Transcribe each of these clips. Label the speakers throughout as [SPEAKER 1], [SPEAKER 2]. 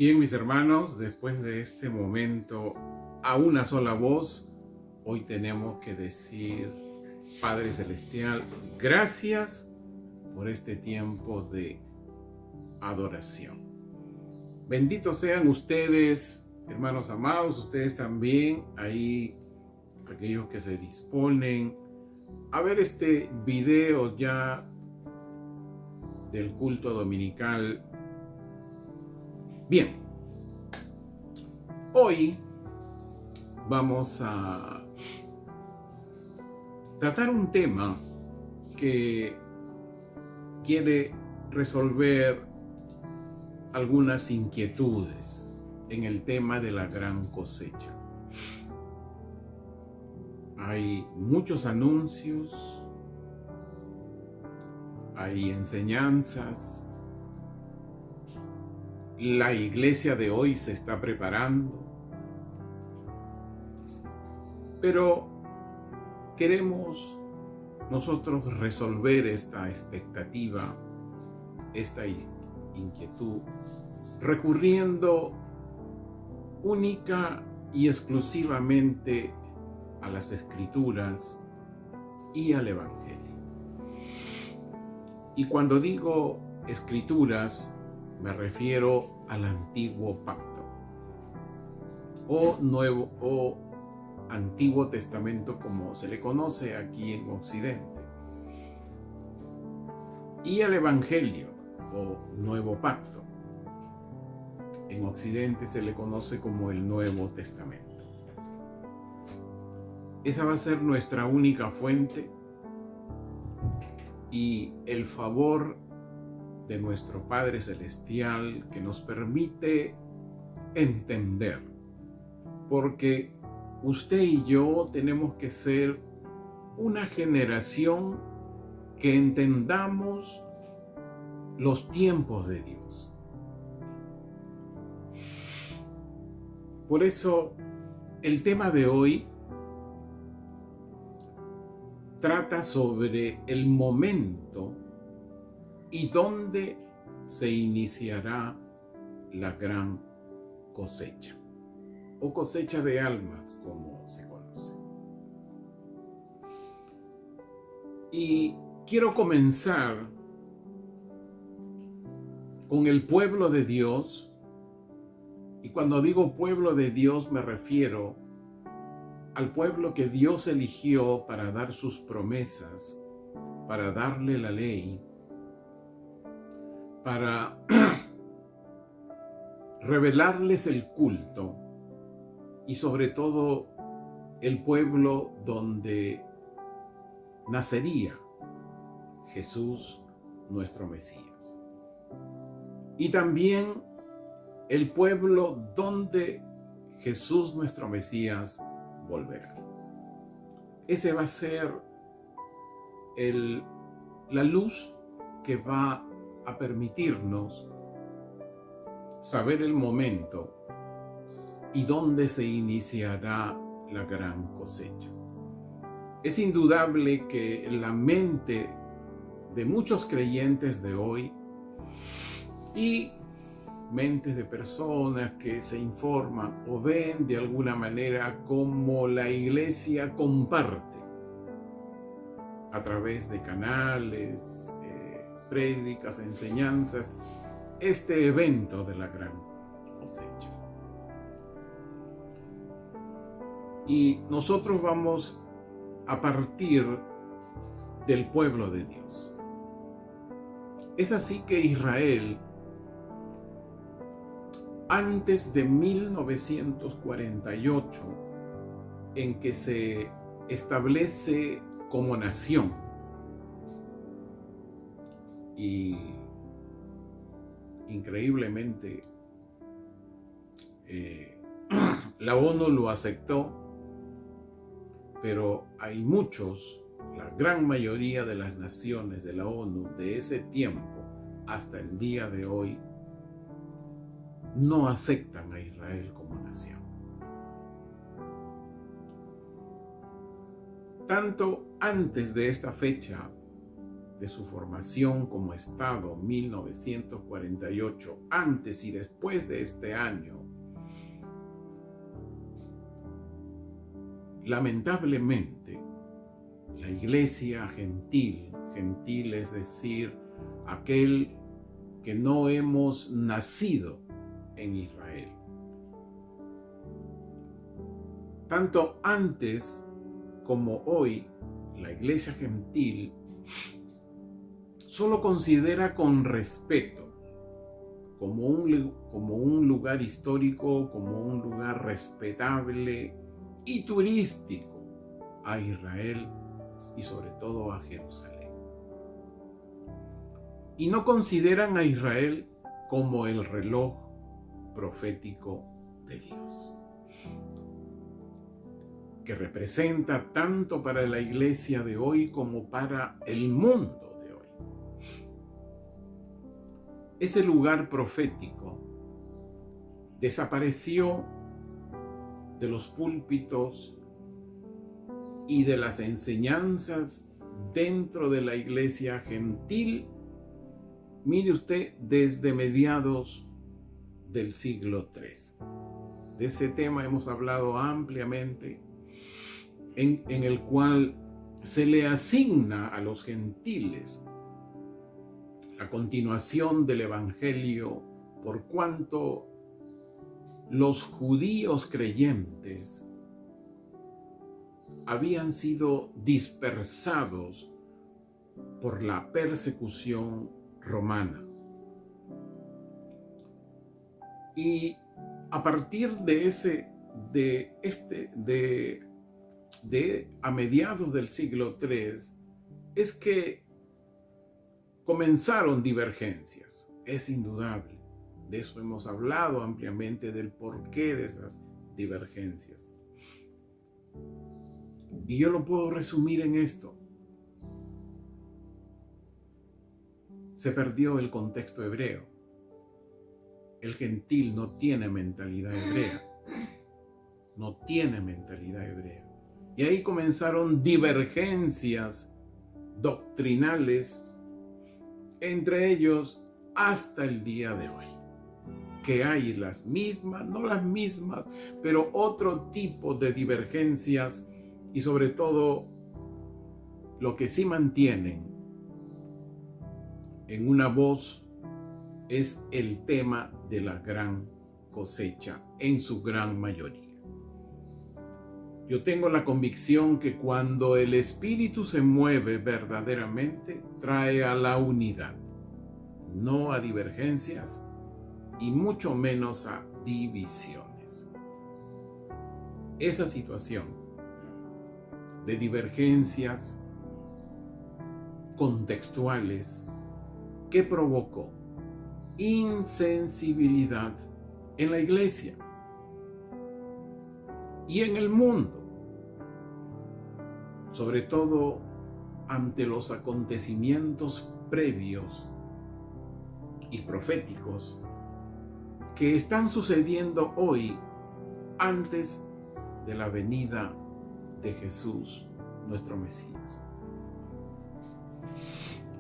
[SPEAKER 1] Bien, mis hermanos, después de este momento a una sola voz, hoy tenemos que decir, Padre Celestial, gracias por este tiempo de adoración. Benditos sean ustedes, hermanos amados, ustedes también, ahí, aquellos que se disponen a ver este video ya del culto dominical. Bien, hoy vamos a tratar un tema que quiere resolver algunas inquietudes en el tema de la gran cosecha. Hay muchos anuncios, hay enseñanzas. La iglesia de hoy se está preparando, pero queremos nosotros resolver esta expectativa, esta inquietud, recurriendo única y exclusivamente a las Escrituras y al Evangelio. Y cuando digo Escrituras, me refiero al Antiguo Pacto o Antiguo Testamento, como se le conoce aquí en Occidente, y al Evangelio o Nuevo Pacto. En Occidente se le conoce como el Nuevo Testamento. Esa va a ser nuestra única fuente y el favor de nuestro Padre Celestial que nos permite entender, porque usted y yo tenemos que ser una generación que entendamos los tiempos de Dios. Por eso el tema de hoy trata sobre el momento y dónde se iniciará la gran cosecha, o cosecha de almas, como se conoce. Y quiero comenzar con el pueblo de Dios, y cuando digo pueblo de Dios me refiero al pueblo que Dios eligió para dar sus promesas, para darle la ley, para revelarles el culto y sobre todo el pueblo donde nacería Jesús, nuestro Mesías. Y también el pueblo donde Jesús, nuestro Mesías, volverá. Ese va a ser la luz que va a permitirnos saber el momento y dónde se iniciará la gran cosecha. Es indudable que en la mente de muchos creyentes de hoy y mentes de personas que se informan o ven de alguna manera cómo la iglesia comparte a través de canales, prédicas, enseñanzas, este evento de la gran cosecha. Y nosotros vamos a partir del pueblo de Dios. Es así que Israel, antes de 1948, en que se establece como nación, y increíblemente la ONU lo aceptó, pero hay muchos, la gran mayoría de las naciones de la ONU de ese tiempo hasta el día de hoy no aceptan a Israel como nación. Tanto antes de esta fecha de su formación como Estado, 1948, antes y después de este año, lamentablemente, la iglesia gentil es decir, aquel que no hemos nacido en Israel, tanto antes como hoy, la iglesia gentil solo considera con respeto como un lugar histórico, como un lugar respetable y turístico a Israel y sobre todo a Jerusalén. Y no consideran a Israel como el reloj profético de Dios, que representa tanto para la iglesia de hoy como para el mundo de hoy. Ese lugar profético desapareció de los púlpitos y de las enseñanzas dentro de la iglesia gentil, mire usted, desde mediados del siglo III. De ese tema hemos hablado ampliamente, en el cual se le asigna a los gentiles la continuación del Evangelio, por cuanto los judíos creyentes habían sido dispersados por la persecución romana. Y a partir a mediados del siglo III es que comenzaron divergencias. Es indudable. De eso hemos hablado ampliamente, del porqué de esas divergencias. Y yo lo puedo resumir en esto. Se perdió el contexto hebreo. El gentil no tiene mentalidad hebrea. No tiene mentalidad hebrea. Y ahí comenzaron divergencias doctrinales entre ellos hasta el día de hoy. Que hay las mismas, no las mismas, pero otro tipo de divergencias, y sobre todo lo que sí mantienen en una voz es el tema de la gran cosecha en su gran mayoría. Yo tengo la convicción que cuando el Espíritu se mueve verdaderamente, trae a la unidad, no a divergencias y mucho menos a divisiones. Esa situación de divergencias contextuales que provocó insensibilidad en la iglesia y en el mundo, sobre todo ante los acontecimientos previos y proféticos que están sucediendo hoy antes de la venida de Jesús, nuestro Mesías.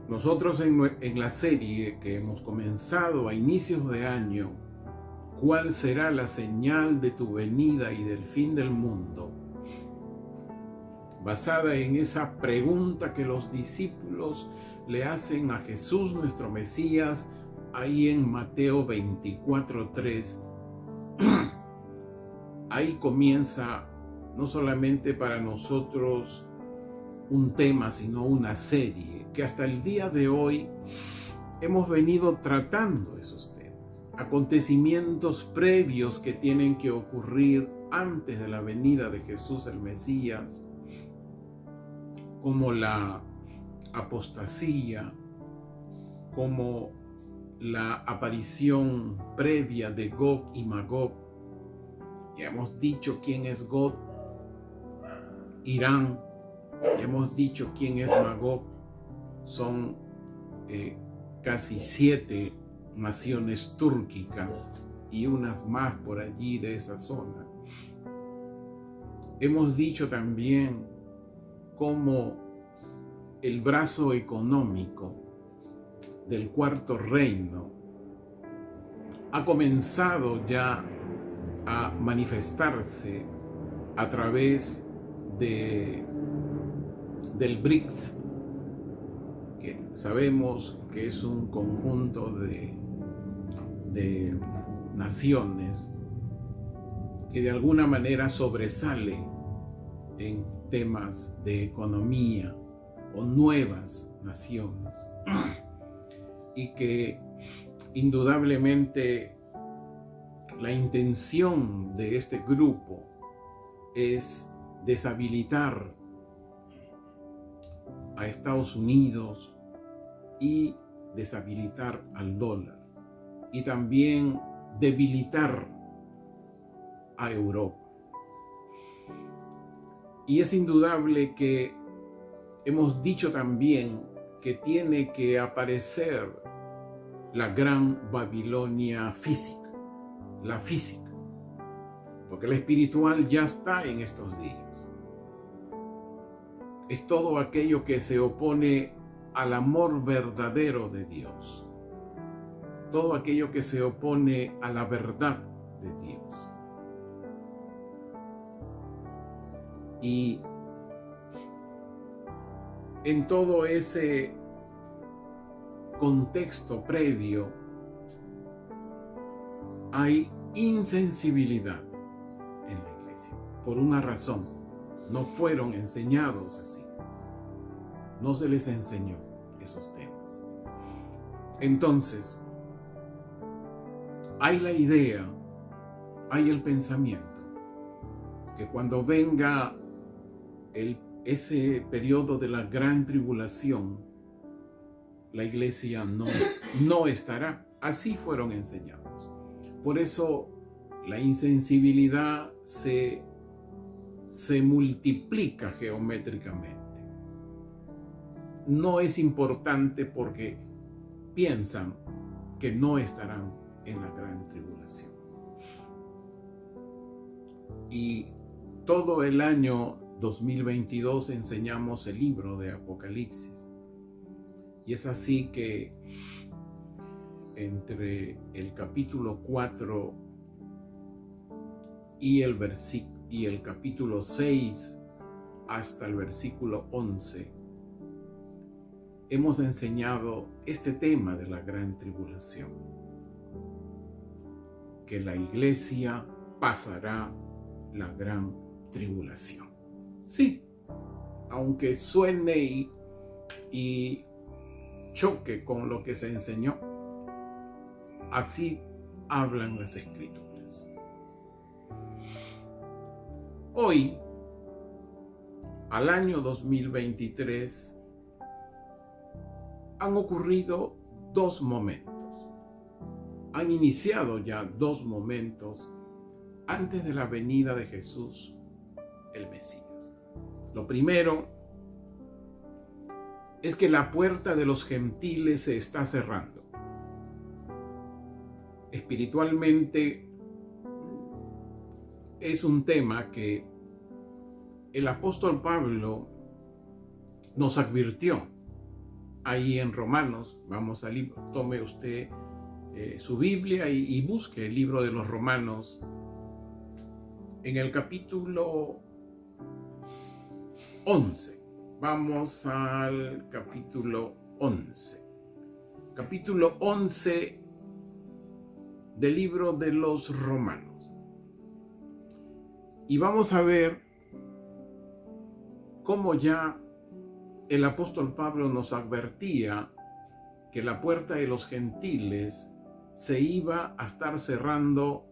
[SPEAKER 1] Nosotros en la serie que hemos comenzado a inicios de año, ¿cuál será la señal de tu venida y del fin del mundo?, basada en esa pregunta que los discípulos le hacen a Jesús, nuestro Mesías, ahí en Mateo 24:3, ahí comienza no solamente para nosotros un tema, sino una serie que hasta el día de hoy hemos venido tratando esos temas, acontecimientos previos que tienen que ocurrir antes de la venida de Jesús el Mesías, como la apostasía, como la aparición previa de Gog y Magog. Ya hemos dicho quién es Gog, Irán. Ya hemos dicho quién es Magog. Son casi 7 naciones túrquicas y unas más por allí de esa zona. Hemos dicho también cómo el brazo económico del Cuarto Reino ha comenzado ya a manifestarse a través del BRICS, que sabemos que es un conjunto de naciones que de alguna manera sobresale en temas de economía o nuevas naciones y que indudablemente la intención de este grupo es deshabilitar a Estados Unidos y deshabilitar al dólar y también debilitar a Europa. Y es indudable que hemos dicho también que tiene que aparecer la gran Babilonia física, la física, porque la espiritual ya está en estos días. Es todo aquello que se opone al amor verdadero de Dios, todo aquello que se opone a la verdad de Dios. Y en todo ese contexto previo hay insensibilidad en la iglesia, por una razón. No fueron enseñados así. No se les enseñó esos temas. Entonces, hay la idea, hay el pensamiento, que cuando venga ese periodo de la gran tribulación, la iglesia no estará. Así fueron enseñados. Por eso la insensibilidad se multiplica geométricamente. No es importante porque piensan que no estarán en la gran tribulación. Y todo el año 2022 enseñamos el libro de Apocalipsis. Y es así que entre el capítulo 4 y el capítulo 6 hasta el versículo 11, hemos enseñado este tema de la gran tribulación, que la iglesia pasará la gran tribulación. Sí, aunque suene y choque con lo que se enseñó, así hablan las Escrituras. Hoy, al año 2023, han ocurrido dos momentos. Han iniciado ya dos momentos antes de la venida de Jesús, el Mesías. Lo primero es que la puerta de los gentiles se está cerrando. Espiritualmente es un tema que el apóstol Pablo nos advirtió ahí en Romanos. Vamos al libro, tome usted su Biblia y busque el libro de los Romanos en el capítulo 11. Vamos al capítulo 11. Capítulo 11 del libro de los Romanos. Y vamos a ver cómo ya el apóstol Pablo nos advertía que la puerta de los gentiles se iba a estar cerrando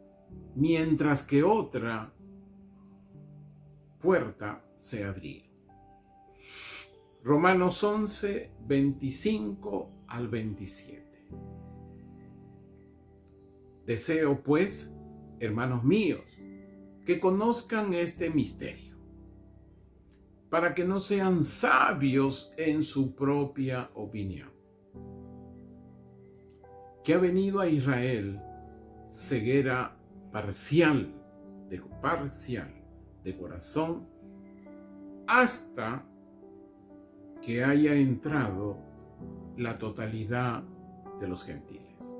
[SPEAKER 1] mientras que otra puerta se abría. Romanos 11, 25 al 27. Deseo, pues, hermanos míos, que conozcan este misterio, para que no sean sabios en su propia opinión, que ha venido a Israel ceguera parcial de corazón, hasta que haya entrado la totalidad de los gentiles.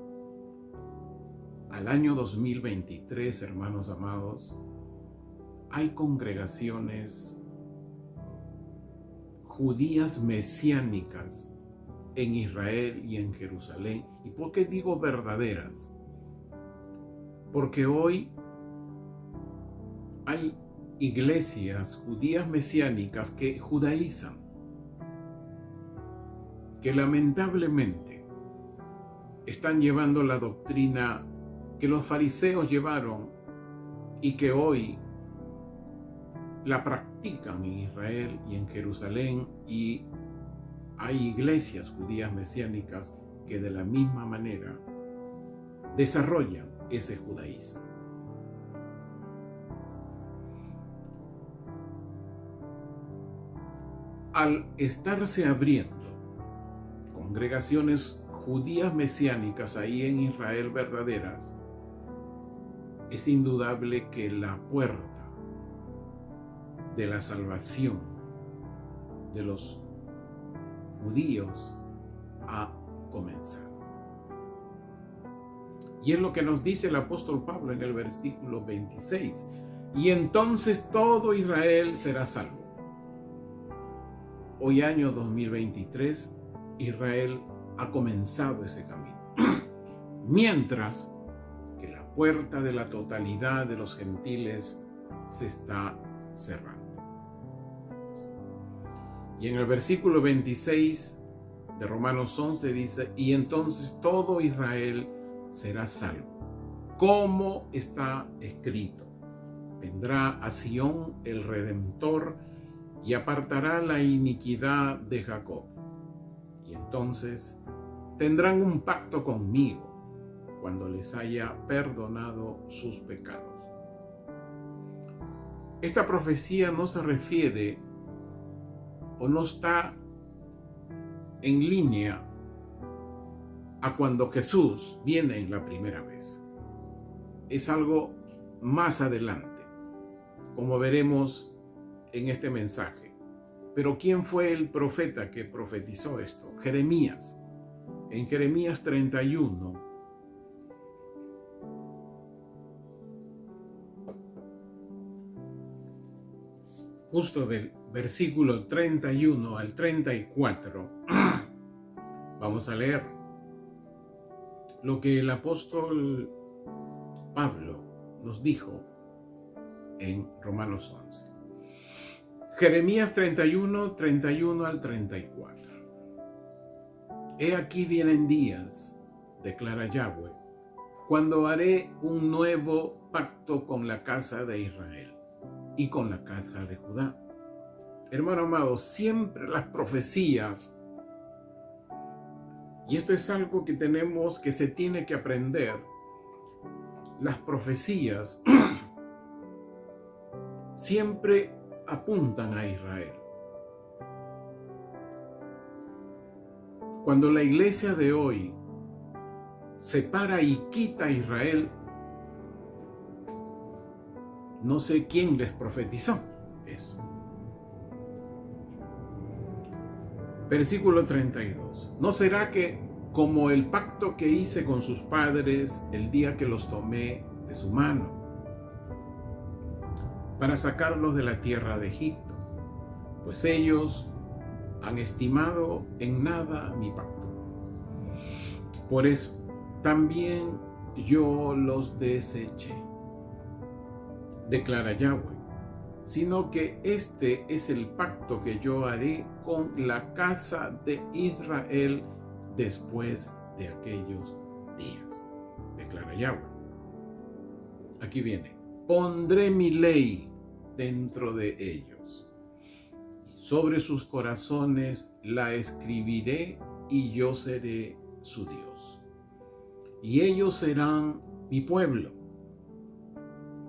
[SPEAKER 1] Al año 2023, hermanos amados, hay congregaciones judías mesiánicas en Israel y en Jerusalén. ¿Y por qué digo verdaderas? Porque hoy hay iglesias judías mesiánicas que judaizan, que lamentablemente están llevando la doctrina que los fariseos llevaron y que hoy la practican en Israel y en Jerusalén, y hay iglesias judías mesiánicas que de la misma manera desarrollan ese judaísmo. Al estarse abriendo congregaciones judías mesiánicas ahí en Israel verdaderas, es indudable que la puerta de la salvación de los judíos ha comenzado. Y es lo que nos dice el apóstol Pablo en el versículo 26. Y entonces todo Israel será salvo. Hoy, año 2023, Israel ha comenzado ese camino. Mientras que la puerta de la totalidad de los gentiles se está cerrando. Y en el versículo 26 de Romanos 11 dice, y entonces todo Israel será salvo, como está escrito. Vendrá a Sión el Redentor y apartará la iniquidad de Jacob. Y entonces tendrán un pacto conmigo cuando les haya perdonado sus pecados. Esta profecía no se refiere o no está en línea a cuando Jesús viene en la primera vez. Es algo más adelante, como veremos en este mensaje. Pero ¿quién fue el profeta que profetizó esto? Jeremías. En Jeremías 31, justo del versículo 31 al 34, vamos a leer lo que el apóstol Pablo nos dijo en Romanos 11. Jeremías 31, 31 al 34. He aquí vienen días, declara Yahweh, cuando haré un nuevo pacto con la casa de Israel y con la casa de Judá. Hermano amado, siempre las profecías, y esto es algo que se tiene que aprender, las profecías siempre apuntan a Israel. Cuando la iglesia de hoy separa y quita a Israel, no sé quién les profetizó eso. Versículo 32. ¿No será que como el pacto que hice con sus padres el día que los tomé de su mano para sacarlos de la tierra de Egipto? Pues ellos han estimado en nada mi pacto. Por eso también yo los deseché, declara Yahweh, sino que este es el pacto que yo haré con la casa de Israel después de aquellos días, declara Yahweh. Aquí viene, pondré mi ley dentro de ellos, y sobre sus corazones la escribiré, y yo seré su Dios, y ellos serán mi pueblo.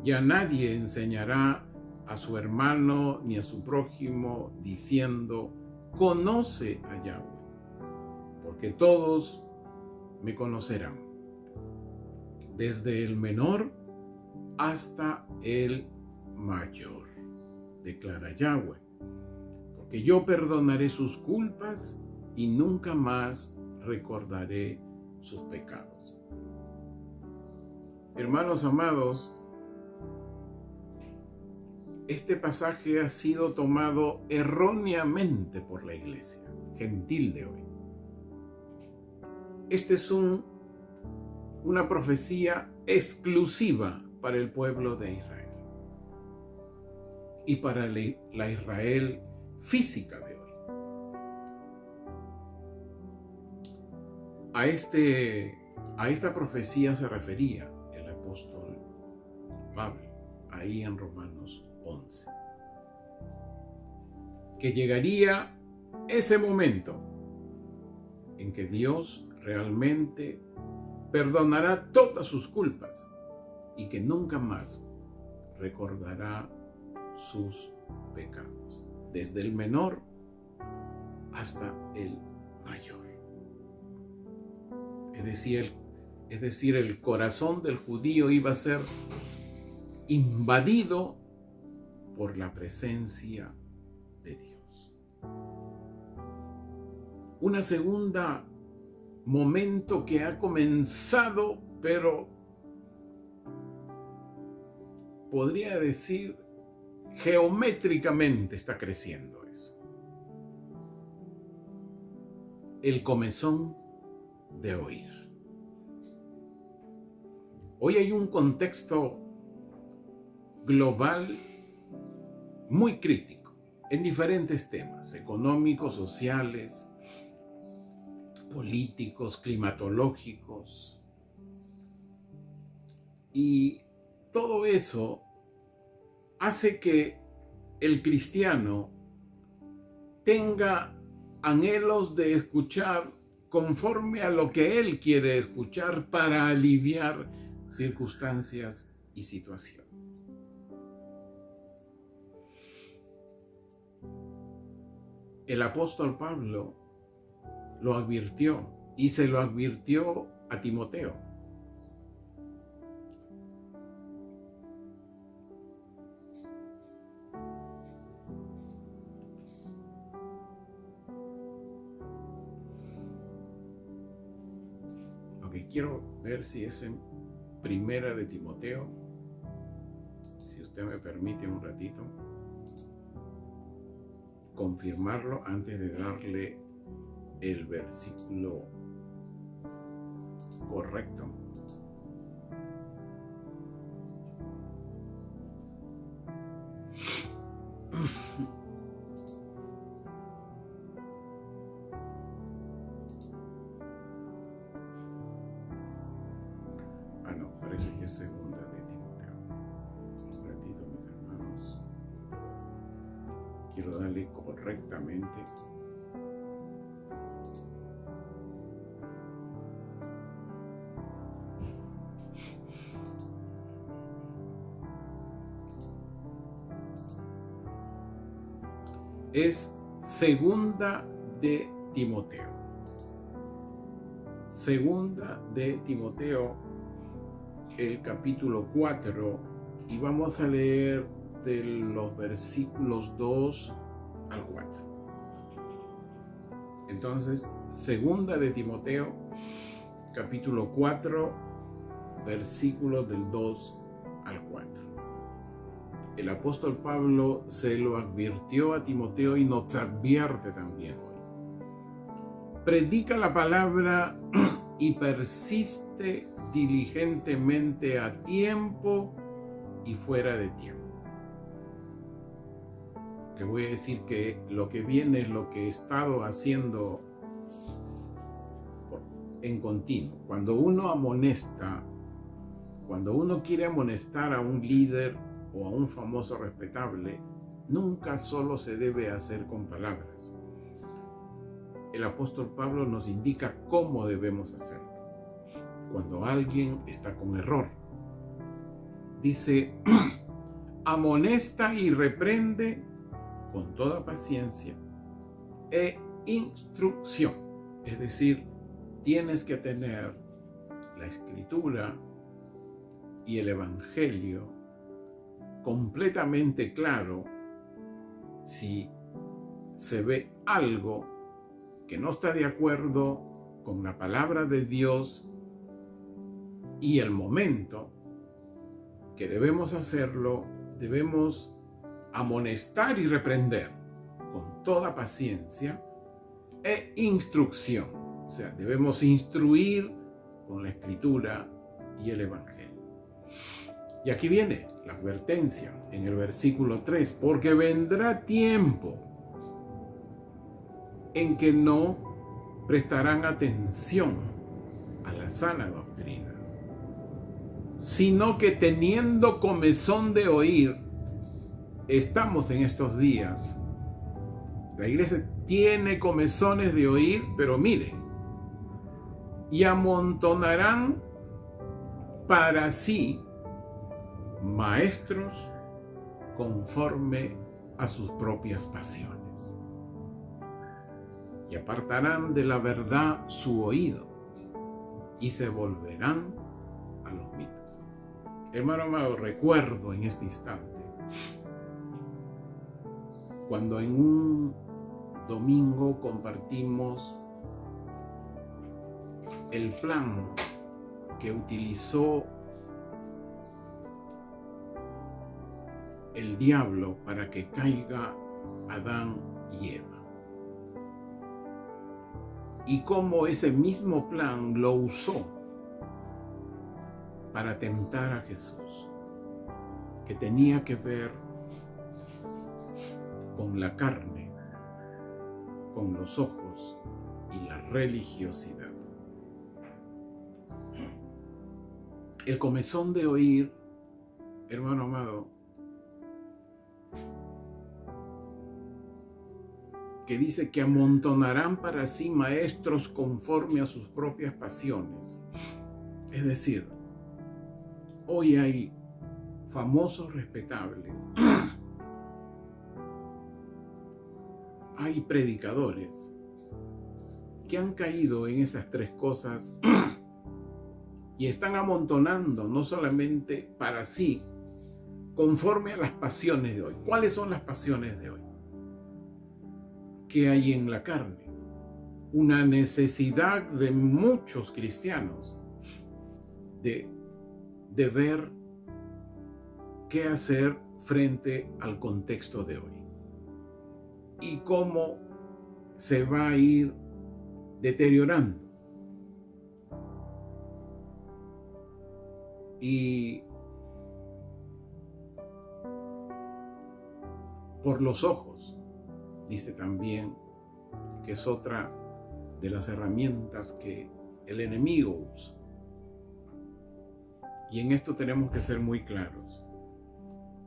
[SPEAKER 1] Ya nadie enseñará a su hermano ni a su prójimo diciendo, conoce a Yahweh, porque todos me conocerán, desde el menor hasta el mayor, declara Yahweh, porque que yo perdonaré sus culpas y nunca más recordaré sus pecados. Hermanos amados, este pasaje ha sido tomado erróneamente por la iglesia gentil de hoy. Esta es una profecía exclusiva para el pueblo de Israel y para la Israel física de hoy. A esta profecía se refería el apóstol Pablo, ahí en Romanos 11. Que llegaría ese momento en que Dios realmente perdonará todas sus culpas y que nunca más recordará sus pecados, desde el menor hasta el mayor. Es decir, el corazón del judío iba a ser invadido por la presencia de Dios. Una segunda momento que ha comenzado, pero podría decir geométricamente está creciendo eso. El comezón de oír. Hoy hay un contexto global muy crítico en diferentes temas económicos, sociales, políticos, climatológicos. Y todo eso hace que el cristiano tenga anhelos de escuchar conforme a lo que él quiere escuchar para aliviar circunstancias y situaciones. El apóstol Pablo lo advirtió y se lo advirtió a Timoteo. Lo que quiero ver si es en Primera de Timoteo, si usted me permite un ratito, confirmarlo antes de darle el versículo correcto. No, parece que es segunda de Timoteo. Un ratito, mis hermanos. Quiero darle correctamente. Es segunda de Timoteo. Segunda de Timoteo, el capítulo 4, y vamos a leer de los versículos 2 al 4. Entonces, segunda de Timoteo, capítulo 4, versículos del 2 al 4. El apóstol Pablo se lo advirtió a Timoteo y nos advierte también hoy. Predica la palabra y persiste diligentemente a tiempo y fuera de tiempo. Te voy a decir que lo que viene es lo que he estado haciendo en continuo. Cuando uno amonesta, cuando uno quiere amonestar a un líder o a un famoso respetable, nunca solo se debe hacer con palabras. El apóstol Pablo nos indica cómo debemos hacerlo. Cuando alguien está con error, dice, amonesta y reprende con toda paciencia e instrucción. Es decir, tienes que tener la Escritura y el Evangelio completamente claro si se ve algo que no está de acuerdo con la palabra de Dios y el momento que debemos hacerlo, debemos amonestar y reprender con toda paciencia e instrucción. O sea, debemos instruir con la Escritura y el Evangelio. Y aquí viene la advertencia en el versículo 3, porque vendrá tiempo en que no prestarán atención a la sana doctrina, sino que teniendo comezón de oír, estamos en estos días. La iglesia tiene comezones de oír, pero miren, y amontonarán para sí maestros conforme a sus propias pasiones, y apartarán de la verdad su oído y se volverán a los mitos. Hermano amado, recuerdo en este instante cuando en un domingo compartimos el plan que utilizó el diablo para que caiga Adán y Eva. Y cómo ese mismo plan lo usó para tentar a Jesús, que tenía que ver con la carne, con los ojos y la religiosidad. El comezón de oír, hermano amado, que dice que amontonarán para sí maestros conforme a sus propias pasiones. Es decir, hoy hay famosos respetables, hay predicadores que han caído en esas tres cosas y están amontonando no solamente para sí, conforme a las pasiones de hoy. ¿Cuáles son las pasiones de hoy? Que hay en la carne una necesidad de muchos cristianos de ver qué hacer frente al contexto de hoy y cómo se va a ir deteriorando. Y por los ojos, dice también que es otra de las herramientas que el enemigo usa. Y en esto tenemos que ser muy claros.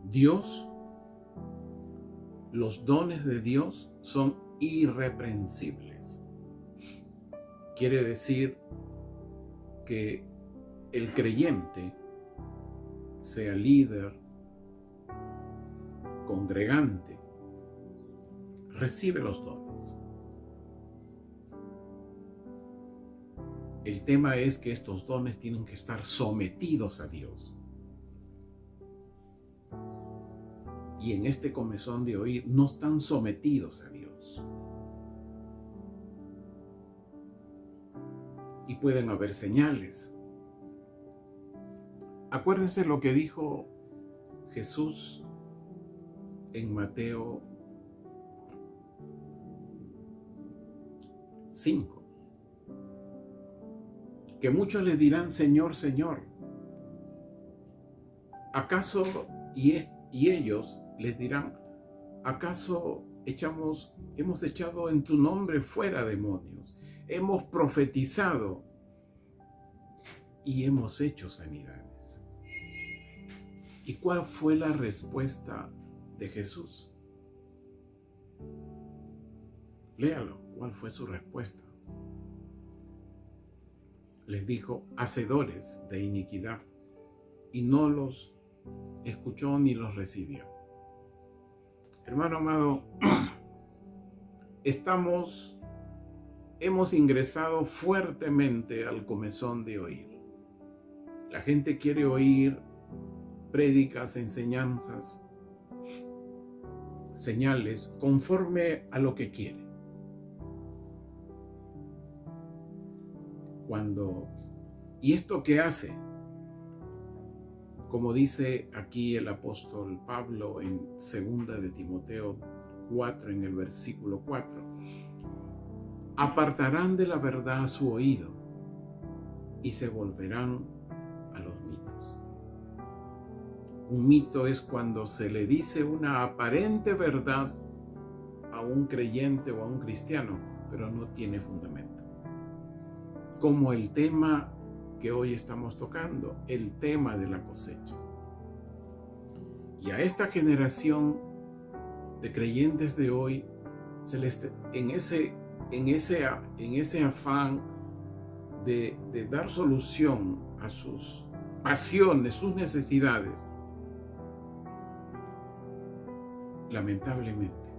[SPEAKER 1] Dios, los dones de Dios son irreprensibles. Quiere decir que el creyente, sea líder, congregante, recibe los dones. El tema es que estos dones tienen que estar sometidos a Dios. Y en este comezón de oír no están sometidos a Dios. Y pueden haber señales. Acuérdense lo que dijo Jesús en Mateo 5. Que muchos le dirán, Señor, Señor. ¿Acaso, y ellos les dirán, ¿acaso hemos echado en tu nombre fuera demonios? Hemos profetizado y hemos hecho sanidades. ¿Y cuál fue la respuesta de Jesús? Léalo, ¿cuál fue su respuesta? Les dijo, hacedores de iniquidad, y no los escuchó ni los recibió. Hermano amado, hemos ingresado fuertemente al comezón de oír. La gente quiere oír prédicas, enseñanzas señales conforme a lo que quiere. ¿Y esto qué hace? Como dice aquí el apóstol Pablo en 2 de Timoteo 4, en el versículo 4, apartarán de la verdad su oído y se volverán a los mitos. Un mito es cuando se le dice una aparente verdad a un creyente o a un cristiano, pero no tiene fundamento. Como el tema que hoy estamos tocando, el tema de la cosecha. Y a esta generación de creyentes de hoy, en ese afán de dar solución a sus pasiones, sus necesidades, lamentablemente,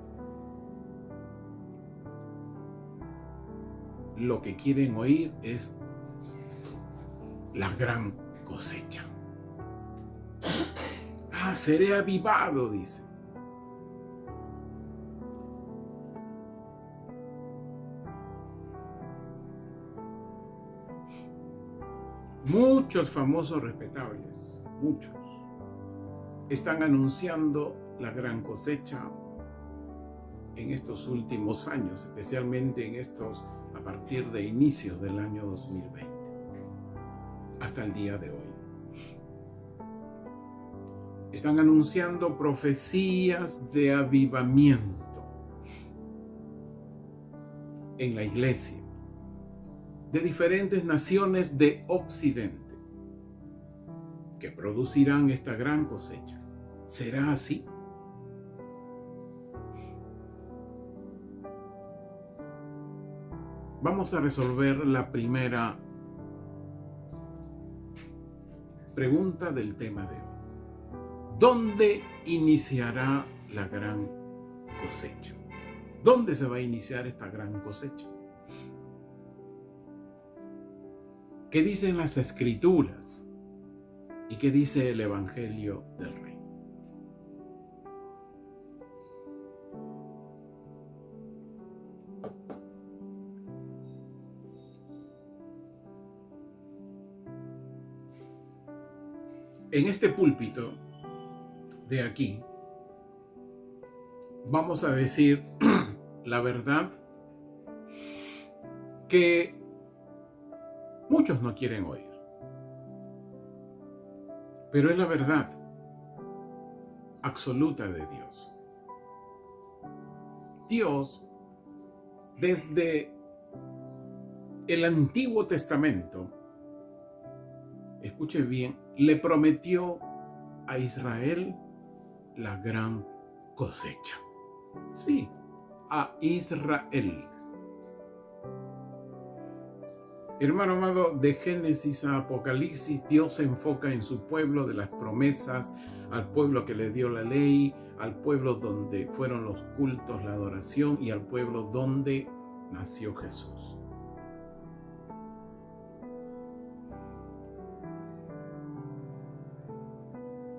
[SPEAKER 1] lo que quieren oír es la gran cosecha. Seré avivado, dice. Muchos famosos respetables, muchos, están anunciando la gran cosecha en estos últimos años, especialmente a partir de inicios del año 2020, hasta el día de hoy. Están anunciando profecías de avivamiento en la iglesia de diferentes naciones de Occidente que producirán esta gran cosecha. ¿Será así? Vamos a resolver la primera pregunta del tema de hoy. ¿Dónde iniciará la gran cosecha? ¿Dónde se va a iniciar esta gran cosecha? ¿Qué dicen las Escrituras? ¿Y qué dice el Evangelio del Rey? En este púlpito de aquí, vamos a decir la verdad que muchos no quieren oír, pero es la verdad absoluta de Dios. Dios, desde el Antiguo Testamento, escuche bien, le prometió a Israel la gran cosecha. Sí, a Israel. Hermano amado, de Génesis a Apocalipsis, Dios se enfoca en su pueblo de las promesas, al pueblo que le dio la ley, al pueblo donde fueron los cultos, la adoración, y al pueblo donde nació Jesús.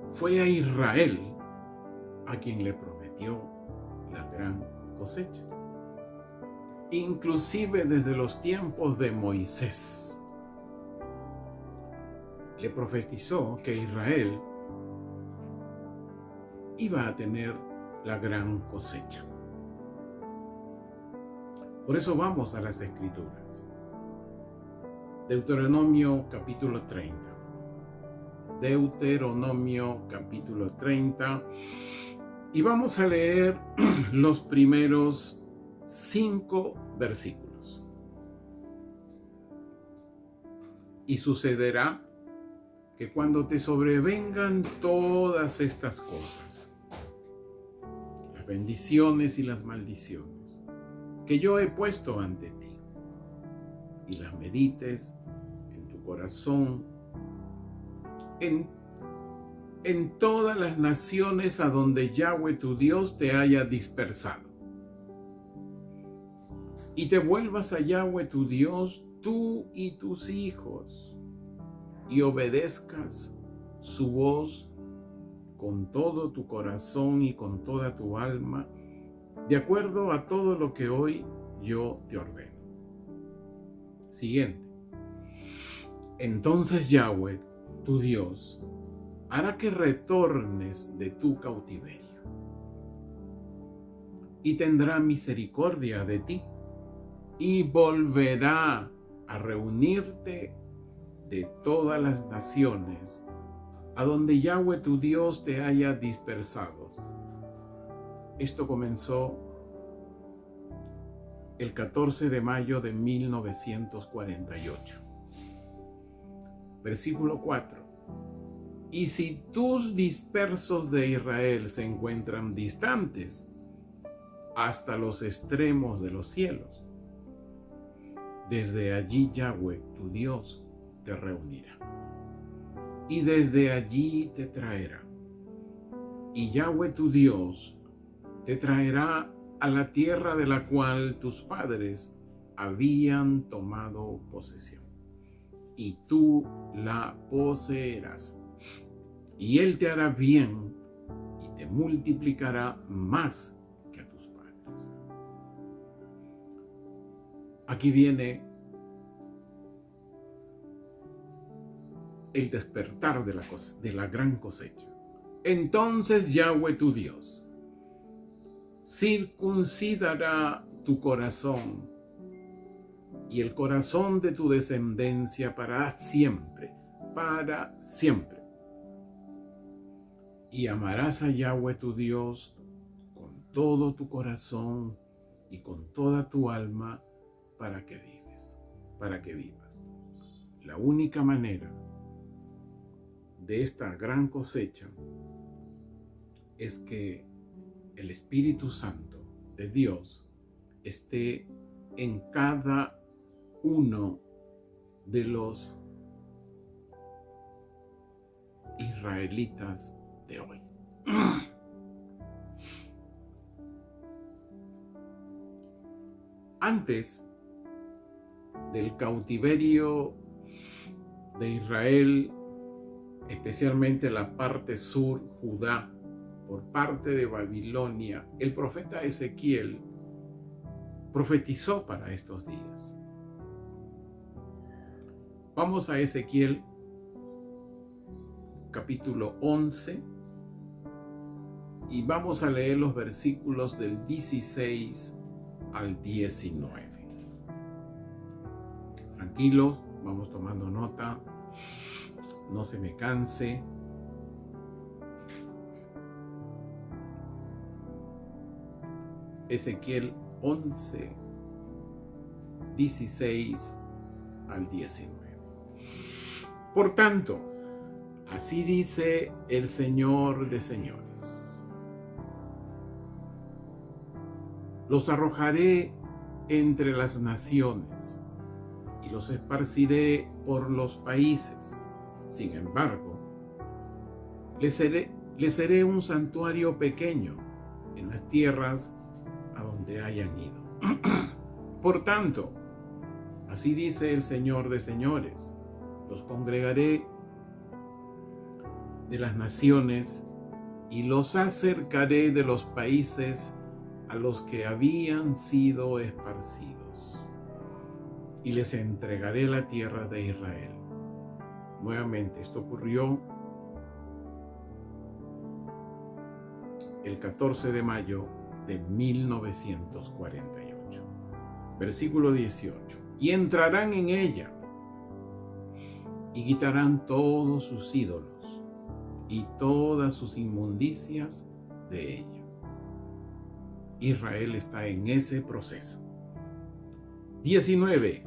[SPEAKER 1] Fue a Israel a quien le prometió la gran cosecha. Inclusive desde los tiempos de Moisés, le profetizó que Israel iba a tener la gran cosecha. Por eso vamos a las Escrituras. Deuteronomio capítulo 30. Deuteronomio capítulo 30. Y vamos a leer los primeros 5 versículos. Y sucederá que cuando te sobrevengan todas estas cosas, las bendiciones y las maldiciones que yo he puesto ante ti, y las medites en tu corazón, en todas las naciones a donde Yahweh tu Dios te haya dispersado, y te vuelvas a Yahweh tu Dios, tú y tus hijos, y obedezcas su voz con todo tu corazón y con toda tu alma, de acuerdo a todo lo que hoy yo te ordeno. Siguiente. Entonces Yahweh, tu Dios, hará que retornes de tu cautiverio y tendrá misericordia de ti y volverá a reunirte de todas las naciones a donde Yahweh tu Dios te haya dispersado. Esto comenzó el 14 de mayo de 1948. Versículo 4. Y si tus dispersos de Israel se encuentran distantes hasta los extremos de los cielos, desde allí Yahweh tu Dios te reunirá y desde allí te traerá. Y Yahweh tu Dios te traerá a la tierra de la cual tus padres habían tomado posesión, y tú la poseerás. Y Él te hará bien y te multiplicará más que a tus padres. Aquí viene el despertar de la gran cosecha. Entonces Yahweh tu Dios circuncidará tu corazón y el corazón de tu descendencia para siempre, para siempre. Y amarás a Yahweh tu Dios con todo tu corazón y con toda tu alma para que vivas. La única manera de esta gran cosecha es que el Espíritu Santo de Dios esté en cada uno de los israelitas de hoy. Antes del cautiverio de Israel, especialmente la parte sur, Judá, por parte de Babilonia, el profeta Ezequiel profetizó para estos días. Vamos a Ezequiel capítulo 11 y vamos a leer los versículos del 16 al 19. Tranquilos, vamos tomando nota, no se me canse. Ezequiel 11, 16 al 19. Por tanto, así dice el Señor de señores: los arrojaré entre las naciones y los esparciré por los países. Sin embargo, les seré un santuario pequeño en las tierras a donde hayan ido. Por tanto, así dice el Señor de señores: los congregaré de las naciones y los acercaré de los países a los que habían sido esparcidos, y les entregaré la tierra de Israel. Nuevamente, esto ocurrió el 14 de mayo de 1948. Versículo 18. Y entrarán en ella y quitarán todos sus ídolos y todas sus inmundicias de ella. Israel está en ese proceso. 19.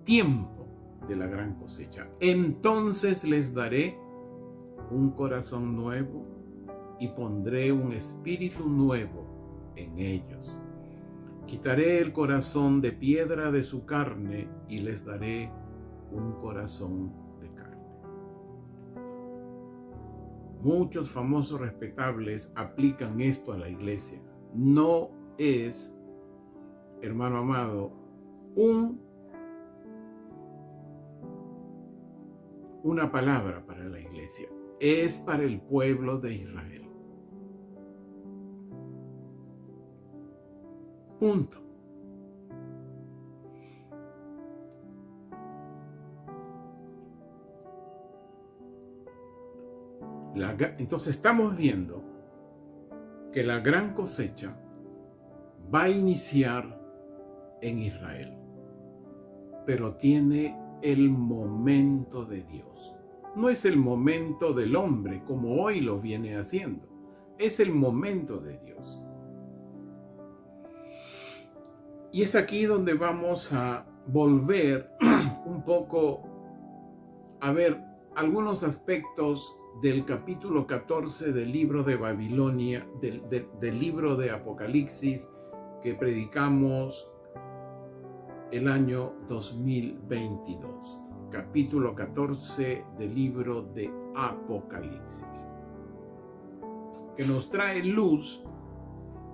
[SPEAKER 1] Tiempo de la gran cosecha. Entonces les daré un corazón nuevo y pondré un espíritu nuevo en ellos. Quitaré el corazón de piedra de su carne y les daré un corazón de carne. Muchos famosos respetables aplican esto a la iglesia. No es, hermano amado, una palabra para la iglesia. es para el pueblo de Israel. Punto. Entonces estamos viendo que la gran cosecha va a iniciar en Israel, pero tiene el momento de Dios. No es el momento del hombre como hoy lo viene haciendo, es el momento de Dios. Y es aquí donde vamos a volver un poco a ver algunos aspectos del capítulo 14 del libro de Babilonia, del libro de Apocalipsis que predicamos el año 2022. Capítulo 14 del libro de Apocalipsis, que nos trae luz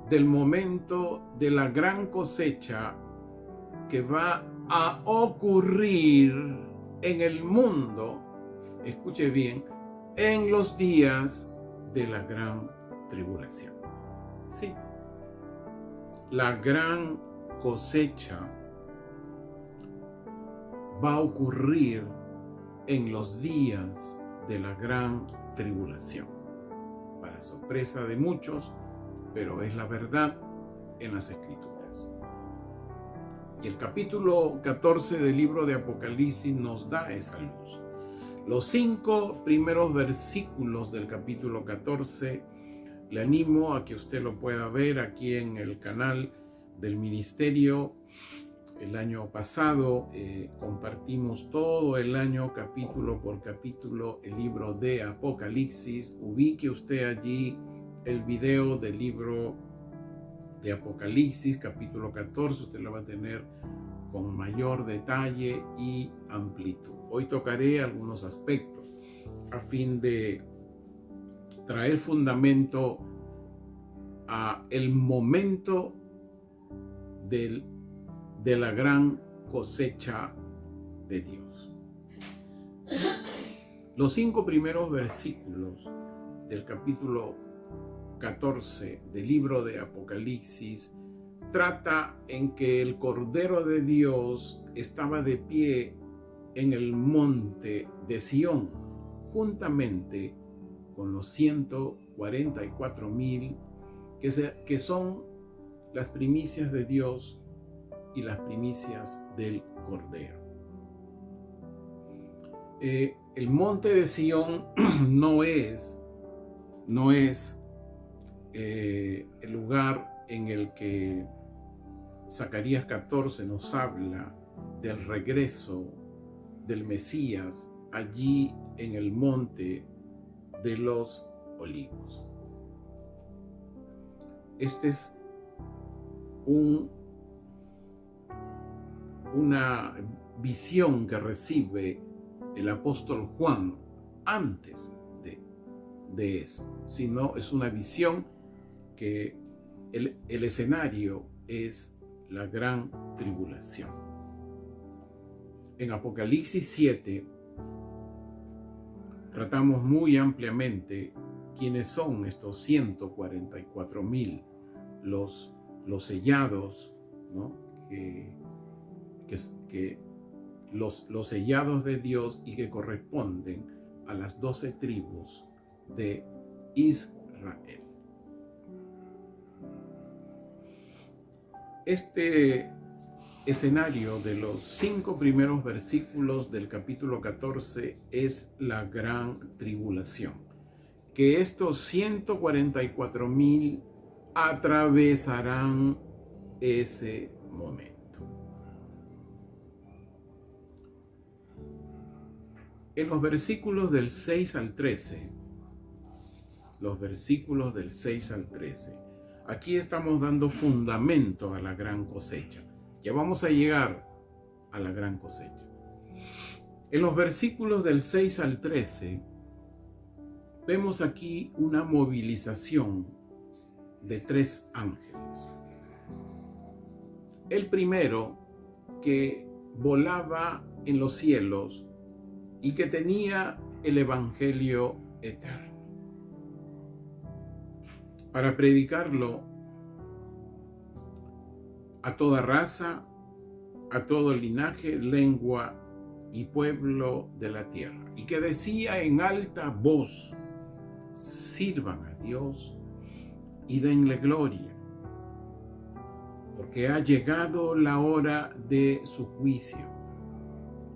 [SPEAKER 1] del momento de la gran cosecha que va a ocurrir en el mundo, escuche bien, en los días de la gran tribulación. Sí, la gran cosecha va a ocurrir en los días de la gran tribulación. Para sorpresa de muchos, pero es la verdad en las Escrituras. Y el capítulo 14 del libro de Apocalipsis nos da esa luz. Los 5 primeros versículos del capítulo 14, le animo a que usted lo pueda ver aquí en el canal del ministerio. El año pasado compartimos todo el año, capítulo por capítulo, el libro de Apocalipsis. Ubique usted allí el video del libro de Apocalipsis, capítulo 14, usted lo va a tener con mayor detalle y amplitud. Hoy tocaré algunos aspectos a fin de traer fundamento a el momento de la gran cosecha de Dios. Los 5 primeros versículos del capítulo 14 del libro de Apocalipsis trata en que el Cordero de Dios estaba de pie en el monte de Sión, juntamente con los 144,000 que son las primicias de Dios y las primicias del Cordero. El monte de Sión no es el lugar en el que Zacarías 14 nos habla del regreso del Mesías allí en el monte de los Olivos. Este es una visión que recibe el apóstol Juan antes de eso, sino es una visión que el escenario es la gran tribulación. En Apocalipsis 7 tratamos muy ampliamente quiénes son estos 144,000, los sellados, ¿no? Los sellados de Dios y que corresponden a las 12 tribus de Israel. Este escenario de los 5 primeros versículos del capítulo 14 es la gran tribulación, que estos 144,000 atravesarán ese momento. En los versículos del 6 al 13, aquí estamos dando fundamento a la gran cosecha. Ya vamos a llegar a la gran cosecha. En los versículos del 6 al 13, vemos aquí una movilización de 3 ángeles. El primero, que volaba en los cielos y que tenía el evangelio eterno, para predicarlo a toda raza, a todo linaje, lengua y pueblo de la tierra. Y que decía en alta voz: sirvan a Dios y denle gloria, porque ha llegado la hora de su juicio.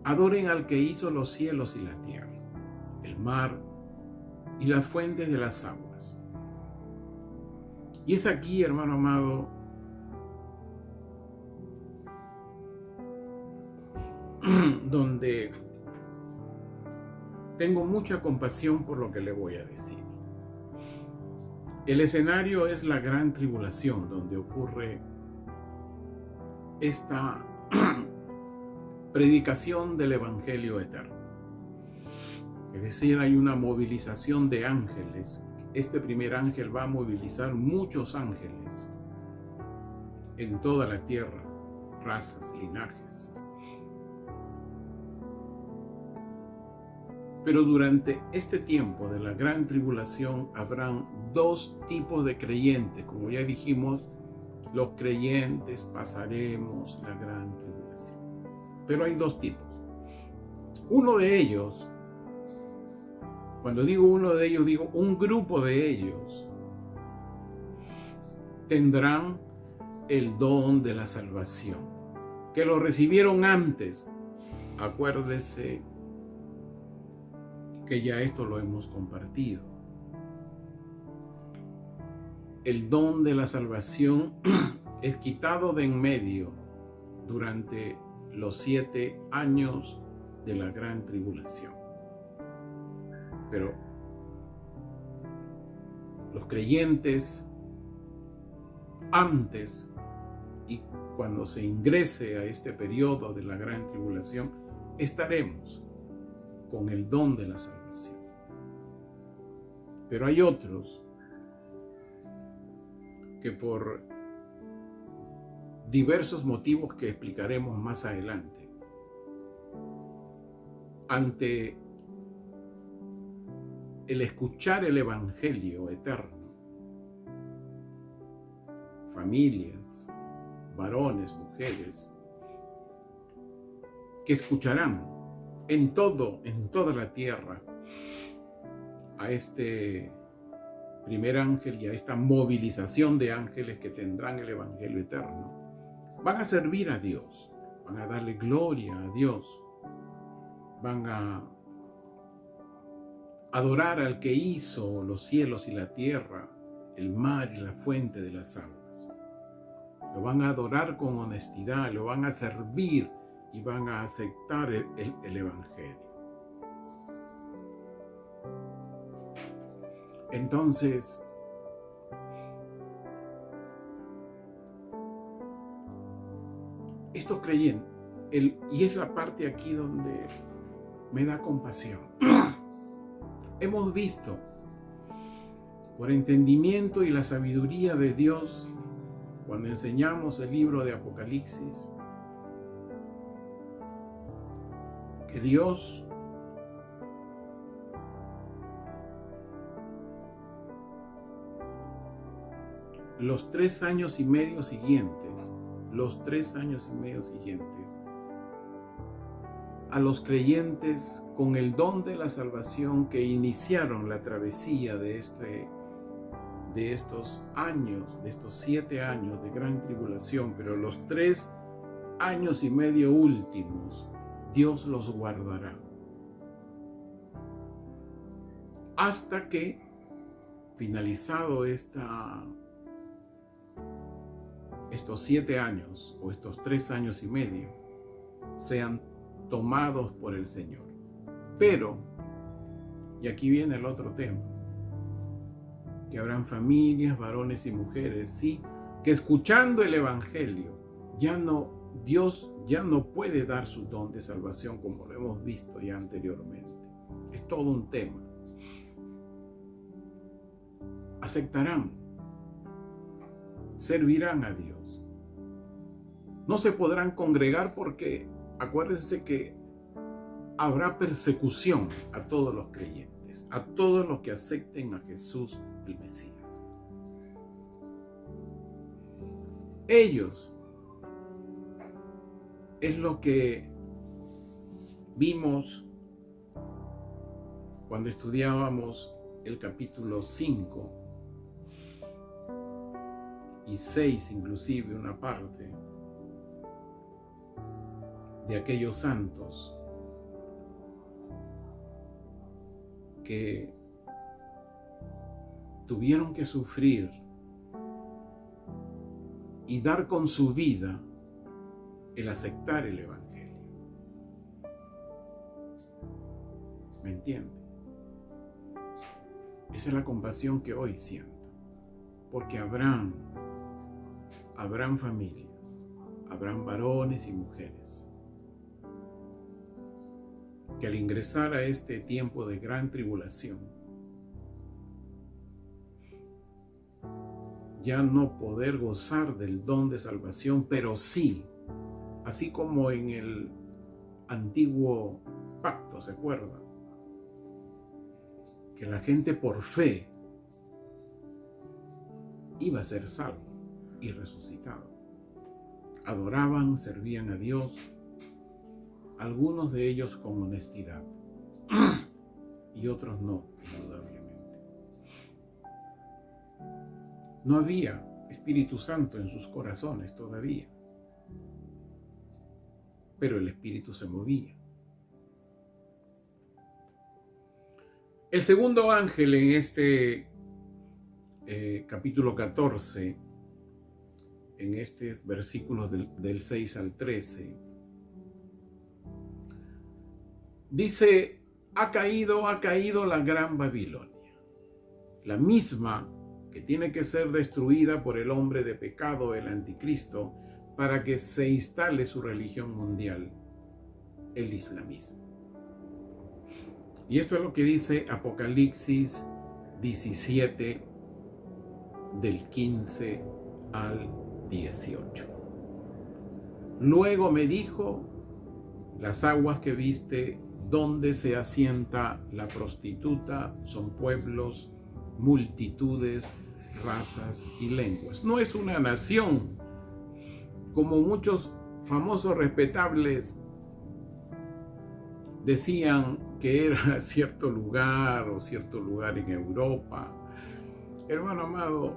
[SPEAKER 1] Adoren al que hizo los cielos y la tierra, el mar y las fuentes de las aguas. Y es aquí, hermano amado, donde tengo mucha compasión por lo que le voy a decir. El escenario es la gran tribulación, donde ocurre esta predicación del Evangelio eterno. Es decir, hay una movilización de ángeles. Este primer ángel va a movilizar muchos ángeles en toda la tierra, razas, linajes. Pero durante este tiempo de la gran tribulación habrán dos tipos de creyentes. Como ya dijimos, los creyentes pasaremos la gran tribulación. Pero hay dos tipos. Uno de ellos, cuando digo uno de ellos, digo un grupo de ellos, tendrán el don de la salvación, que lo recibieron antes. Acuérdese que ya esto lo hemos compartido. El don de la salvación es quitado de en medio durante los 7 años de la gran tribulación. Pero los creyentes, antes y cuando se ingrese a este periodo de la gran tribulación, estaremos con el don de la salvación. Pero hay otros que por diversos motivos que explicaremos más adelante, ante el escuchar el Evangelio eterno, familias, varones, mujeres, que escucharán en toda la tierra a este primer ángel y a esta movilización de ángeles que tendrán el Evangelio eterno, van a servir a Dios, van a darle gloria a Dios, van a adorar al que hizo los cielos y la tierra, el mar y la fuente de las aguas. Lo van a adorar con honestidad, lo van a servir y van a aceptar el Evangelio. Entonces, estos creyentes, y es la parte aquí donde me da compasión. Hemos visto, por entendimiento y la sabiduría de Dios, cuando enseñamos el libro de Apocalipsis, que Dios los 3 años y medio siguientes, a los creyentes con el don de la salvación que iniciaron la travesía de estos años, de estos 7 años de gran tribulación, pero los 3 años y medio últimos, Dios los guardará hasta que, finalizado estos 7 años o estos 3 años y medio, sean tomados por el Señor. Pero, y aquí viene el otro tema, que habrán familias, varones y mujeres, sí, que escuchando el Evangelio, Dios ya no puede dar su don de salvación como lo hemos visto ya anteriormente. Es todo un tema. Aceptarán, servirán a Dios. No se podrán congregar porque acuérdense que habrá persecución a todos los creyentes. creyentes, a todos los que acepten a Jesús el Mesías. Ellos es lo que vimos cuando estudiábamos el capítulo 5 y 6, inclusive una parte de aquellos santos que tuvieron que sufrir y dar con su vida el aceptar el Evangelio. ¿Me entiende? Esa es la compasión que hoy siento, porque habrán familias, habrán varones y mujeres que al ingresar a este tiempo de gran tribulación, ya no poder gozar del don de salvación, pero sí, así como en el antiguo pacto, ¿se acuerdan? Que la gente por fe iba a ser salvo y resucitado. Adoraban, servían a Dios, algunos de ellos con honestidad y otros no, indudablemente. No había Espíritu Santo en sus corazones todavía, pero el Espíritu se movía. El segundo ángel en este capítulo 14, en estos versículos del 6 al 13, dice: ha caído la gran Babilonia, la misma que tiene que ser destruida por el hombre de pecado, el anticristo, para que se instale su religión mundial, el islamismo. Y esto es lo que dice Apocalipsis 17, del 15 al 18. Luego me dijo: las aguas que viste, donde se asienta la prostituta, son pueblos, multitudes, razas y lenguas. No es una nación, como muchos famosos respetables decían que era cierto lugar o cierto lugar en Europa. Hermano amado,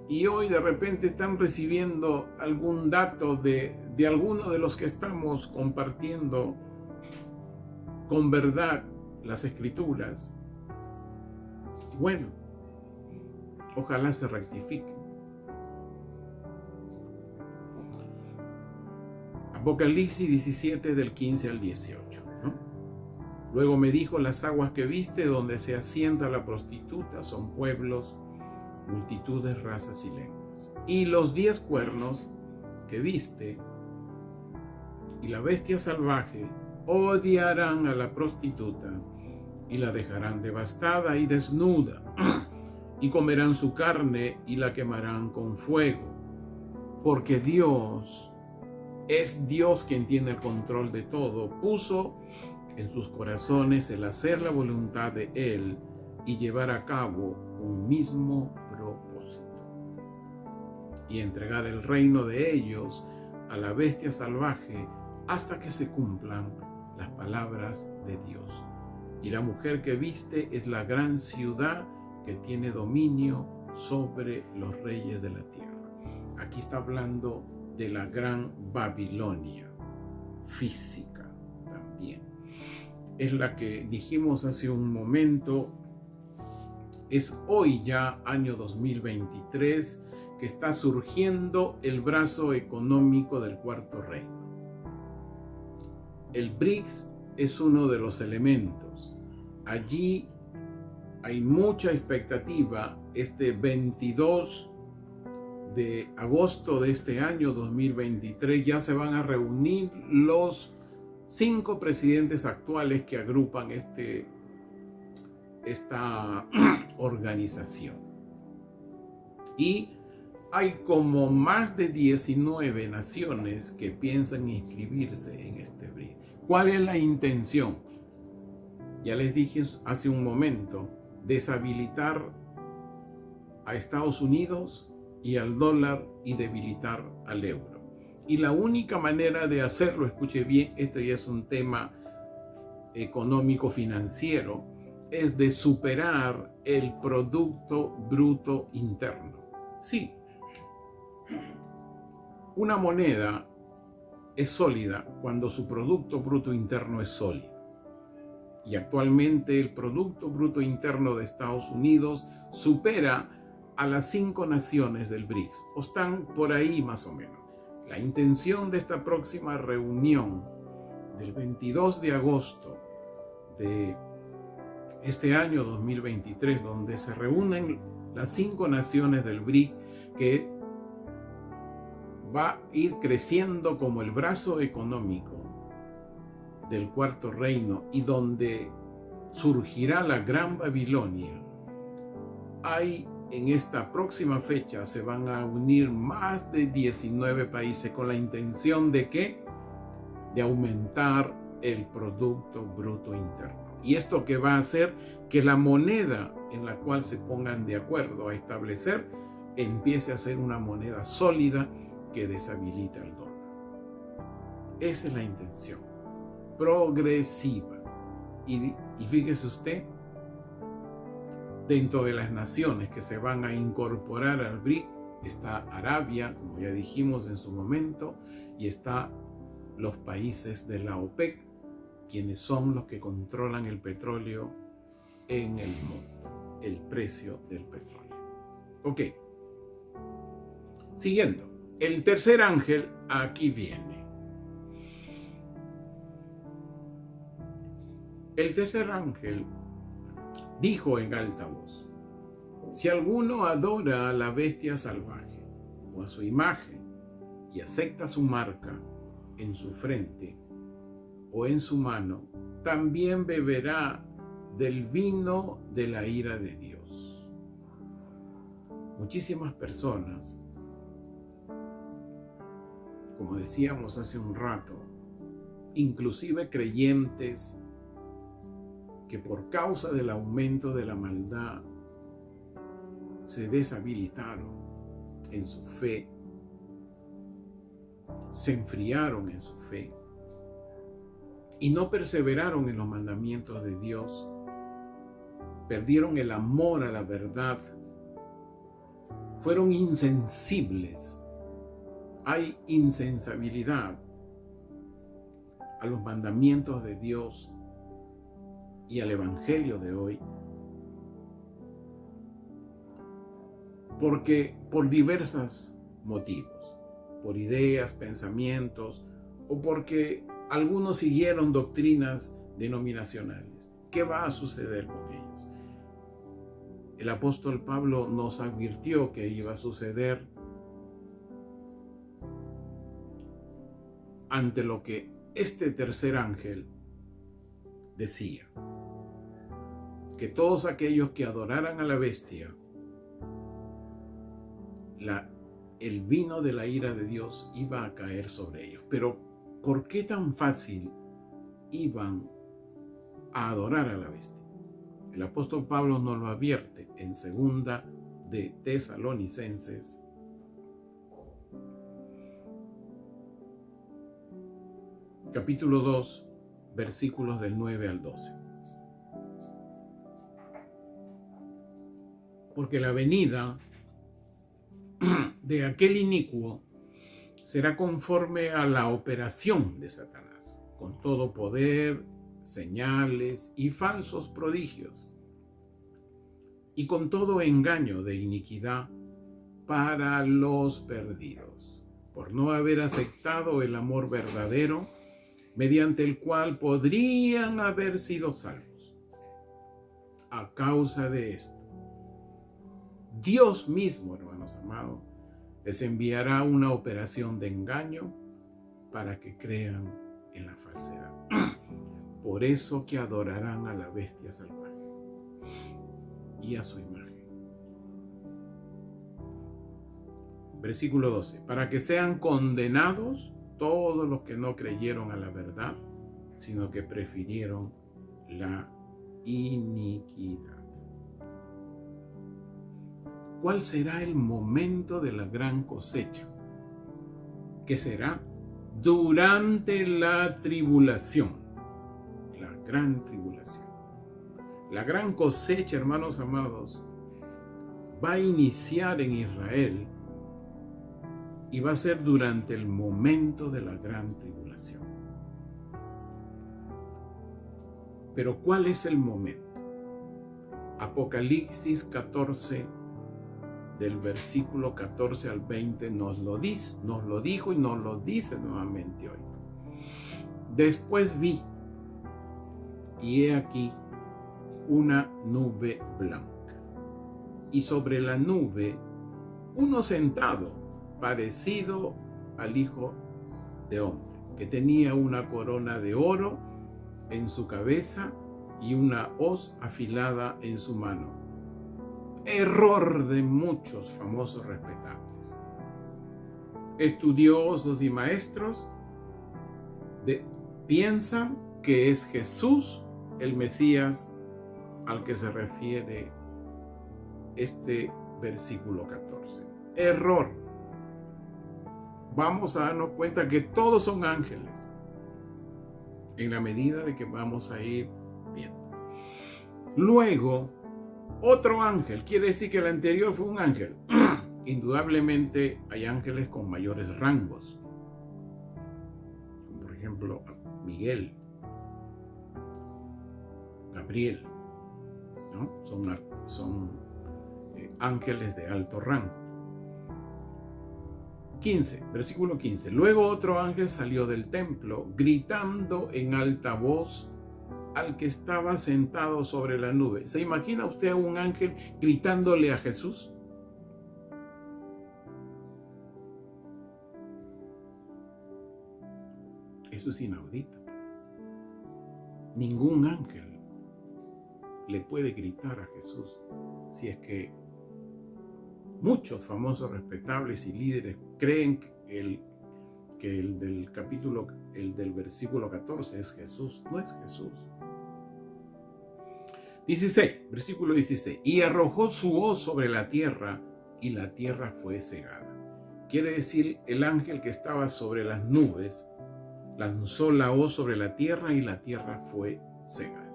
[SPEAKER 1] y hoy de repente están recibiendo algún dato de alguno de los que estamos compartiendo con verdad las Escrituras. Bueno, ojalá se rectifiquen. Apocalipsis 17 del 15 al 18, ¿no? Luego me dijo: las aguas que viste, donde se asienta la prostituta, son pueblos, multitudes, razas y lenguas. Y los 10 cuernos que viste y la bestia salvaje odiarán a la prostituta y la dejarán devastada y desnuda, y comerán su carne y la quemarán con fuego, porque Dios es Dios quien tiene el control de todo. Puso en sus corazones el hacer la voluntad de Él y llevar a cabo un mismo propósito, y entregar el reino de ellos a la bestia salvaje hasta que se cumplan las palabras de Dios. Y la mujer que viste es la gran ciudad que tiene dominio sobre los reyes de la tierra. Aquí está hablando de la gran Babilonia, física también. Es la que dijimos hace un momento, es hoy ya año 2023 que está surgiendo el brazo económico del cuarto reino. El BRICS es uno de los elementos. Allí hay mucha expectativa. Este 22 de agosto de este año 2023 ya se van a reunir los 5 presidentes actuales que agrupan esta organización. Y hay como más de 19 naciones que piensan inscribirse en este BRICS. ¿Cuál es la intención? Ya les dije hace un momento, deshabilitar a Estados Unidos y al dólar y debilitar al euro. Y la única manera de hacerlo, escuche bien, esto ya es un tema económico financiero, es de superar el Producto Bruto Interno. Sí, una moneda es sólida cuando su Producto Bruto Interno es sólido. Y actualmente el Producto Bruto Interno de Estados Unidos supera a las 5 naciones del BRICS, o están por ahí más o menos. La intención de esta próxima reunión del 22 de agosto de este año 2023, donde se reúnen las 5 naciones del BRICS, que va a ir creciendo como el brazo económico del Cuarto Reino y donde surgirá la Gran Babilonia. En esta próxima fecha se van a unir más de 19 países con la intención de ¿qué? De aumentar el Producto Bruto Interno. Y esto que va a hacer que la moneda en la cual se pongan de acuerdo a establecer empiece a ser una moneda sólida que deshabilita el dólar. Esa es la intención, progresiva. Y fíjese usted, dentro de las naciones que se van a incorporar al BRIC está Arabia, como ya dijimos en su momento, y está los países de la OPEC, quienes son los que controlan el petróleo en el mundo, el precio del petróleo. Ok. Siguiendo, el tercer ángel aquí viene. El tercer ángel dijo en alta voz: si alguno adora a la bestia salvaje o a su imagen y acepta su marca en su frente o en su mano, también beberá del vino de la ira de Dios. Muchísimas personas, como decíamos hace un rato, inclusive creyentes, que por causa del aumento de la maldad se deshabilitaron en su fe, se enfriaron en su fe y no perseveraron en los mandamientos de Dios, perdieron el amor a la verdad, fueron insensibles. Hay insensibilidad a los mandamientos de Dios y al evangelio de hoy, porque por diversos motivos, por ideas, pensamientos, o porque algunos siguieron doctrinas denominacionales. ¿Qué va a suceder con ellos? El apóstol Pablo nos advirtió que iba a suceder ante lo que este tercer ángel decía: que todos aquellos que adoraran a la bestia, el vino de la ira de Dios iba a caer sobre ellos. Pero ¿por qué tan fácil iban a adorar a la bestia? El apóstol Pablo nos lo advierte en segunda de Tesalonicenses, capítulo 2, versículos del 9 al 12. Porque la venida de aquel inicuo será conforme a la operación de Satanás, con todo poder, señales y falsos prodigios, y con todo engaño de iniquidad para los perdidos, por no haber aceptado el amor verdadero, mediante el cual podrían haber sido salvos. A causa de esto, Dios mismo, hermanos amados, les enviará una operación de engaño para que crean en la falsedad. Por eso que adorarán a la bestia salvaje y a su imagen. Versículo 12. Para que sean condenados todos los que no creyeron a la verdad, sino que prefirieron la iniquidad. ¿Cuál será el momento de la gran cosecha? ¿Qué será? Durante la tribulación, la gran tribulación. La gran cosecha, hermanos amados, va a iniciar en Israel y va a ser durante el momento de la gran tribulación. Pero ¿cuál es el momento? Apocalipsis 14, del versículo 14 al 20, nos lo dijo y nos lo dice nuevamente hoy. Después vi, y he aquí una nube blanca, y sobre la nube uno sentado, parecido al Hijo de Hombre, que tenía una corona de oro en su cabeza y una hoz afilada en su mano. Error de muchos famosos respetables, estudiosos y maestros, piensan que es Jesús el Mesías al que se refiere este versículo 14. Error. Vamos a darnos cuenta que todos son ángeles, en la medida de que vamos a ir viendo. Luego, otro ángel, quiere decir que el anterior fue un ángel. Indudablemente hay ángeles con mayores rangos, como por ejemplo Miguel, Gabriel, ¿no? Son ángeles de alto rango. 15, versículo 15. Luego otro ángel salió del templo, gritando en alta voz al que estaba sentado sobre la nube. ¿Se imagina usted a un ángel gritándole a Jesús? Eso es inaudito. Ningún ángel le puede gritar a Jesús, si es que muchos famosos, respetables y líderes creen que el del versículo 14 es Jesús. No es Jesús. 16, versículo 16. Y arrojó su hoz sobre la tierra, y la tierra fue cegada. Quiere decir, el ángel que estaba sobre las nubes lanzó la hoz sobre la tierra y la tierra fue cegada.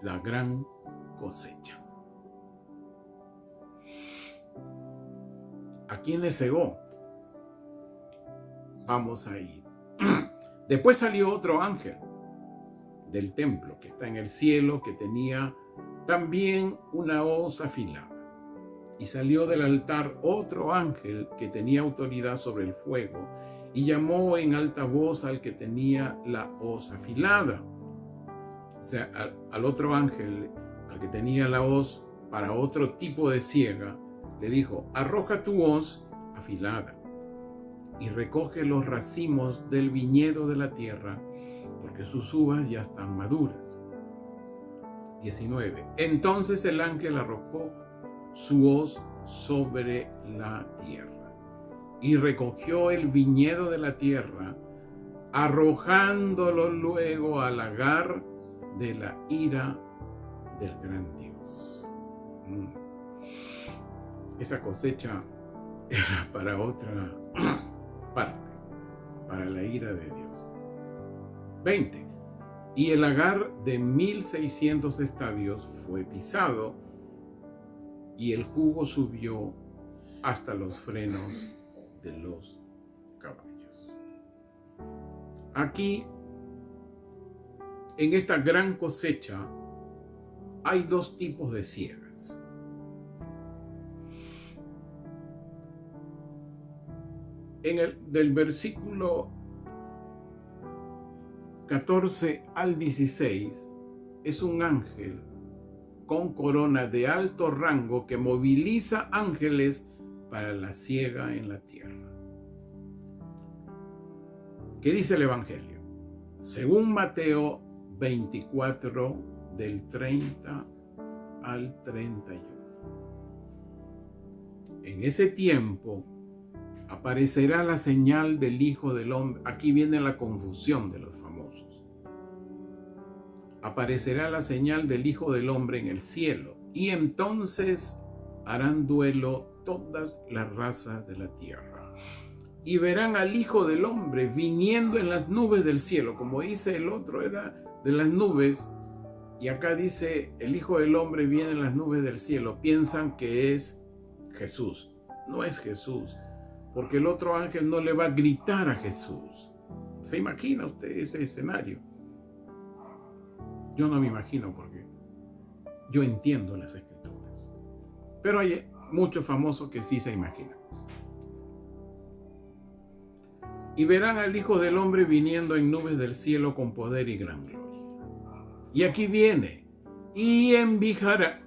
[SPEAKER 1] La gran cosecha. ¿A quién le cegó? Vamos a ir. Después salió otro ángel del templo que está en el cielo, que tenía también una hoz afilada. Y salió del altar otro ángel que tenía autoridad sobre el fuego, y llamó en alta voz al que tenía la hoz afilada. O sea, al otro ángel, al que tenía la hoz para otro tipo de siega, le dijo: arroja tu hoz afilada y recoge los racimos del viñedo de la tierra, porque sus uvas ya están maduras. 19. Entonces el ángel arrojó su hoz sobre la tierra y recogió el viñedo de la tierra, arrojándolo luego al lagar de la ira del gran Dios. Esa cosecha era para otra parte, para la ira de Dios. 20. Y el lagar de 1600 estadios fue pisado, y el jugo subió hasta los frenos de los caballos. Aquí, en esta gran cosecha, hay dos tipos de siegas. Del versículo 14 al 16 es un ángel con corona de alto rango que moviliza ángeles para la siega en la tierra. ¿Qué dice el Evangelio? Según Mateo 24, del 30 al 31. En ese tiempo aparecerá la señal del Hijo del Hombre. Aquí viene la confusión de los famosos. aparecerá la señal del Hijo del Hombre en el cielo, y entonces harán duelo todas las razas de la tierra. Y verán al Hijo del Hombre viniendo en las nubes del cielo. Como dice el otro, era de las nubes, y acá dice el Hijo del Hombre viene en las nubes del cielo. Piensan que es Jesús. No es Jesús, porque el otro ángel no le va a gritar a Jesús. ¿Se imagina usted ese escenario? Yo no me imagino, porque yo entiendo las Escrituras. Pero hay muchos famosos que sí se imaginan. Y verán al Hijo del Hombre viniendo en nubes del cielo con poder y gran gloria. Y aquí viene, y enviará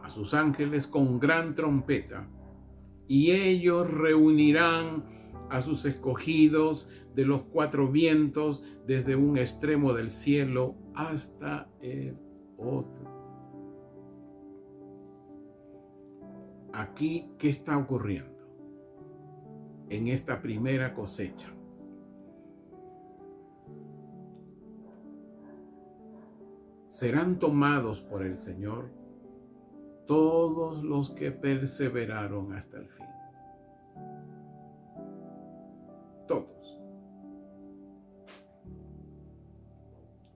[SPEAKER 1] a sus ángeles con gran trompeta, y ellos reunirán a sus escogidos de los cuatro vientos, desde un extremo del cielo hasta el otro. Aquí, ¿qué está ocurriendo en esta primera cosecha? Serán tomados por el Señor todos los que perseveraron hasta el fin. Todos.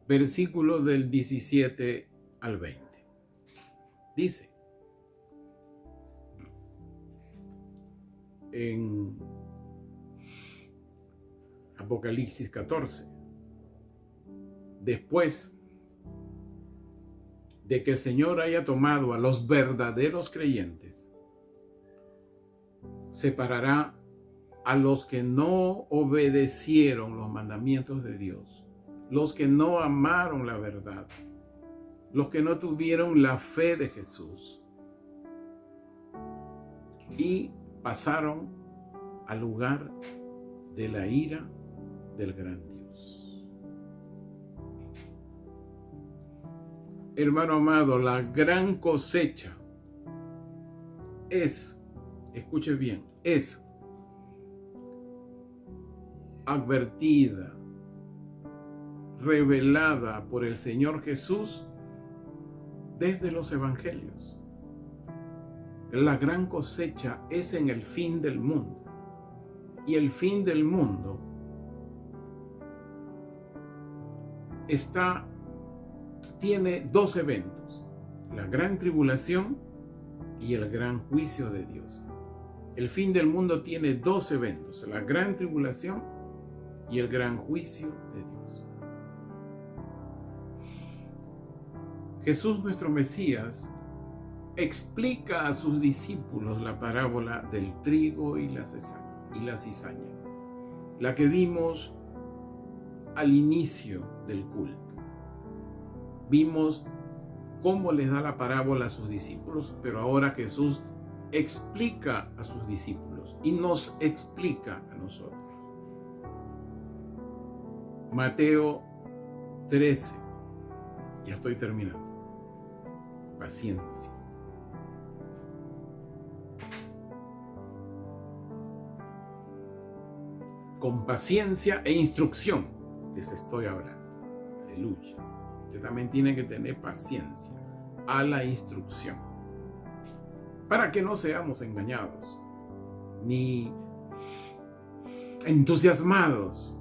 [SPEAKER 1] Versículos del 17 al 20. Dice en Apocalipsis 14: después de que el Señor haya tomado a los verdaderos creyentes, separará a los que no obedecieron los mandamientos de Dios, los que no amaron la verdad, los que no tuvieron la fe de Jesús, y pasaron al lugar de la ira del gran Dios. Hermano amado, la gran cosecha es, escuche bien, es advertida, revelada por el Señor Jesús desde los evangelios. La gran cosecha es en el fin del mundo. Y el fin del mundo tiene dos eventos: la gran tribulación y el gran juicio de Dios. El fin del mundo tiene dos eventos: la gran tribulación y el gran juicio de Dios. Jesús, nuestro Mesías, explica a sus discípulos la parábola del trigo y la cizaña, la que vimos al inicio del culto. Vimos cómo les da la parábola a sus discípulos, pero ahora Jesús explica a sus discípulos y nos explica a nosotros. Mateo 13. Ya estoy terminando. Paciencia. Con paciencia e instrucción les estoy hablando. Aleluya. Usted también tiene que tener paciencia a la instrucción, para que no seamos engañados ni entusiasmados.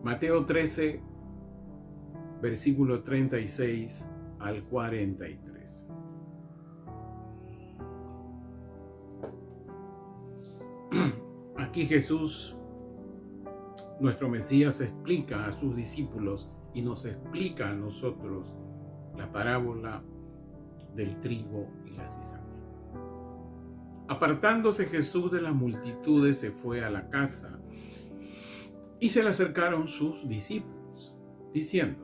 [SPEAKER 1] Mateo 13, versículo 36 al 43. Aquí Jesús, nuestro Mesías, explica a sus discípulos y nos explica a nosotros la parábola del trigo y la cizaña. Apartándose Jesús de las multitudes, se fue a la casa y se le acercaron sus discípulos, diciendo: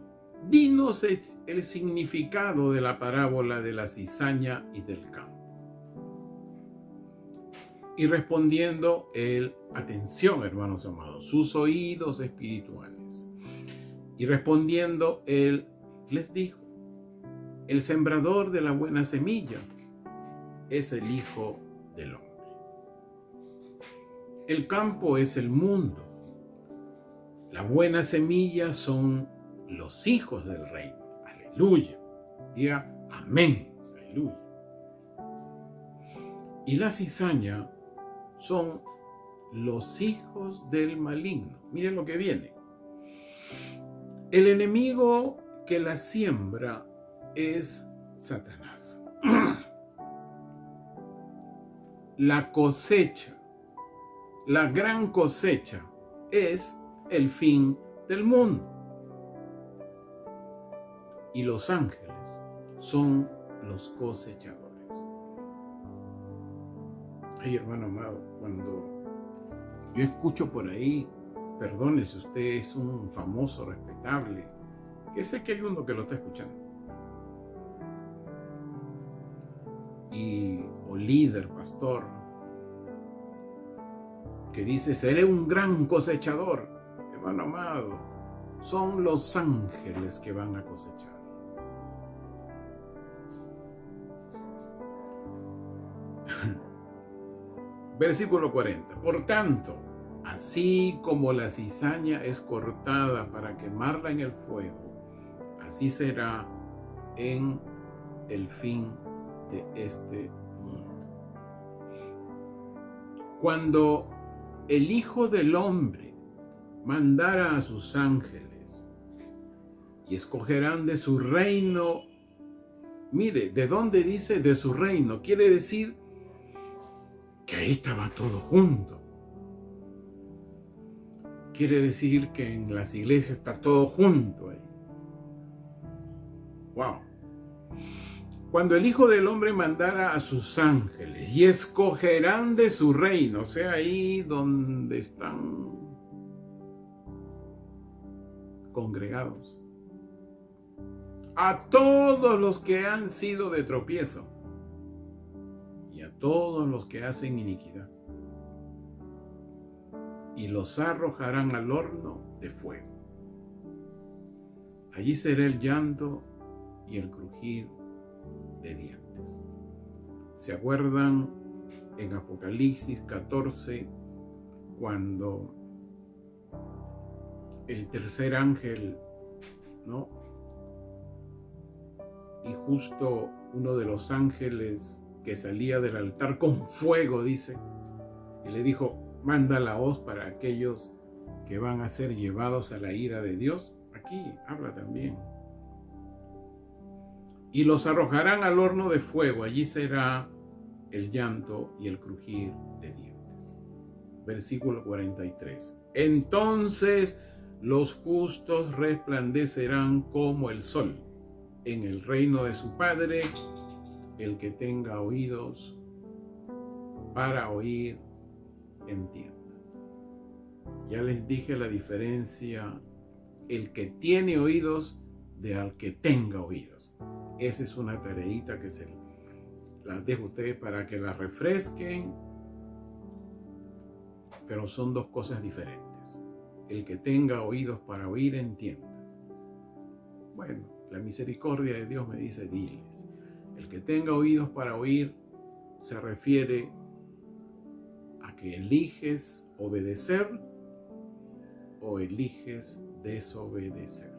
[SPEAKER 1] dinos el significado de la parábola de la cizaña y del campo. Y respondiendo él, atención, hermanos amados, sus oídos espirituales. Y respondiendo él, les dijo: el sembrador de la buena semilla es el Hijo del Hombre. El campo es el mundo. La buena semilla son los hijos del reino. Aleluya. Diga amén. Aleluya. Y la cizaña son los hijos del maligno. Miren lo que viene. El enemigo que la siembra es Satanás. La cosecha, la gran cosecha, es el fin del mundo. Y los ángeles son los cosechadores. Ay, hermano amado, cuando yo escucho por ahí, perdone si usted es un famoso, respetable, que sé que hay uno que lo está escuchando, o líder, pastor, que dice, seré un gran cosechador. Hermano amado, son los ángeles que van a cosechar. Versículo 40. Por tanto, así como la cizaña es cortada para quemarla en el fuego, así será en el fin de este mundo. Cuando el Hijo del Hombre mandara a sus ángeles y escogerán de su reino, mire, ¿de dónde dice de su reino? Quiere decir que ahí estaba todo junto. Quiere decir que en las iglesias está todo junto ahí. Wow. Cuando el Hijo del Hombre mandara a sus ángeles y escogerán de su reino, o sea, ahí donde están congregados, a todos los que han sido de tropiezo y a todos los que hacen iniquidad, y los arrojarán al horno de fuego. Allí será el llanto y el crujir de dientes. ¿Se acuerdan en Apocalipsis 14 cuando el tercer ángel, ¿no? Y justo uno de los ángeles que salía del altar con fuego, dice, y le dijo, manda la hoz para aquellos que van a ser llevados a la ira de Dios? Aquí habla también. Y los arrojarán al horno de fuego, allí será el llanto y el crujir de dientes. Versículo 43. Entonces los justos resplandecerán como el sol en el reino de su Padre. El que tenga oídos para oír, entienda. Ya les dije la diferencia, el que tiene oídos de al que tenga oídos. Esa es una tareita que se las dejo a ustedes para que la refresquen, pero son dos cosas diferentes. El que tenga oídos para oír, entienda. Bueno, la misericordia de Dios me dice, diles. El que tenga oídos para oír se refiere a que eliges obedecer o eliges desobedecer.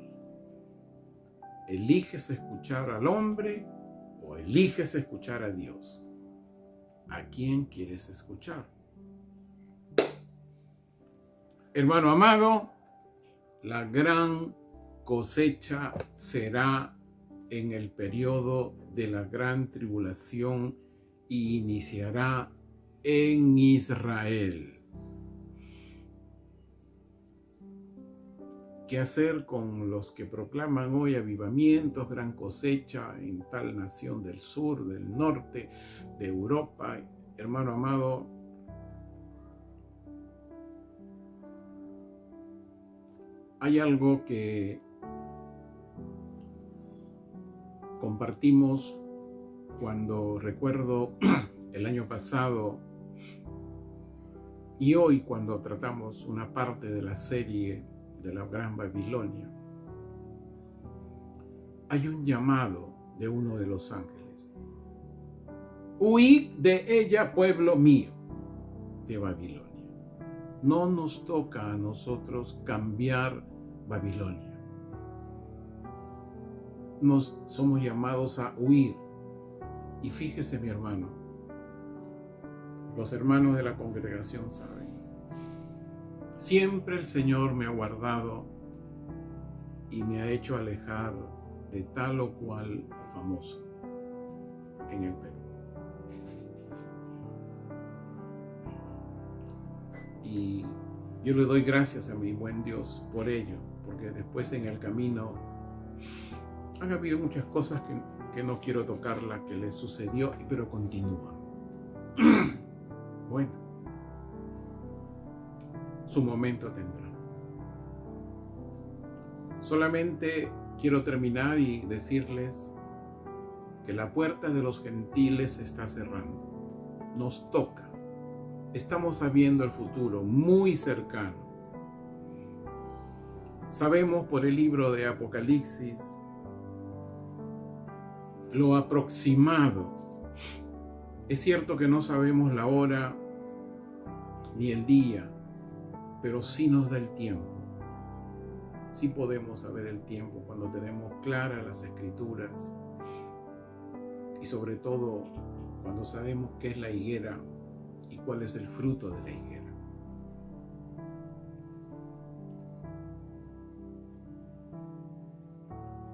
[SPEAKER 1] ¿Eliges escuchar al hombre o eliges escuchar a Dios? ¿A quién quieres escuchar? Hermano amado, la gran cosecha será en el periodo de la gran tribulación y iniciará en Israel. ¿Qué hacer con los que proclaman hoy avivamientos, gran cosecha en tal nación del sur, del norte, de Europa? Hermano amado, hay algo que compartimos cuando recuerdo el año pasado y hoy cuando tratamos una parte de la serie de la Gran Babilonia. Hay un llamado de uno de los ángeles. Huid de ella, pueblo mío, de Babilonia. No nos toca a nosotros cambiar Babilonia. Somos llamados a huir. Y fíjese, mi hermano, los hermanos de la congregación saben, siempre el Señor me ha guardado y me ha hecho alejar de tal o cual famoso en el Perú. Y yo le doy gracias a mi buen Dios por ello, porque después en el camino han habido muchas cosas que no quiero tocarla, que le sucedió, pero continúa. Bueno, su momento tendrá. Solamente quiero terminar y decirles que la puerta de los gentiles se está cerrando. Nos toca. Estamos sabiendo el futuro muy cercano. Sabemos por el libro de Apocalipsis lo aproximado. Es cierto que no sabemos la hora ni el día, pero sí nos da el tiempo. Sí podemos saber el tiempo cuando tenemos claras las escrituras y sobre todo cuando sabemos qué es la higuera y cuál es el fruto de la higuera.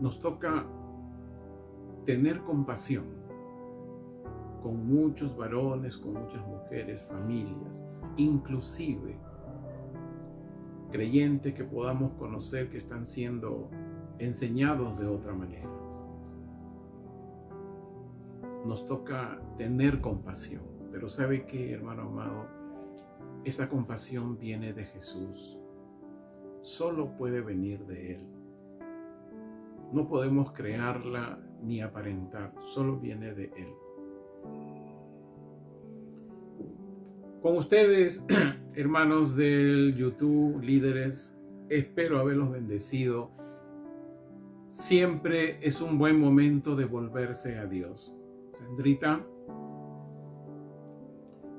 [SPEAKER 1] Nos toca tener compasión con muchos varones, con muchas mujeres, familias, inclusive creyentes que podamos conocer que están siendo enseñados de otra manera. Nos toca tener compasión, pero ¿sabe qué, hermano amado? Esa compasión viene de Jesús. Solo puede venir de Él. No podemos crearla ni aparentar, solo viene de Él. Con ustedes, hermanos del YouTube, líderes, espero haberlos bendecido. Siempre es un buen momento de volverse a Dios. Sandrita,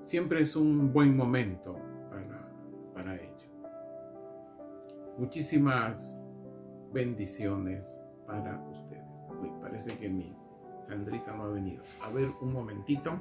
[SPEAKER 1] siempre es un buen momento para ello. Muchísimas bendiciones para ustedes. Uy, parece que mi Sandrita no ha venido. A ver, un momentito.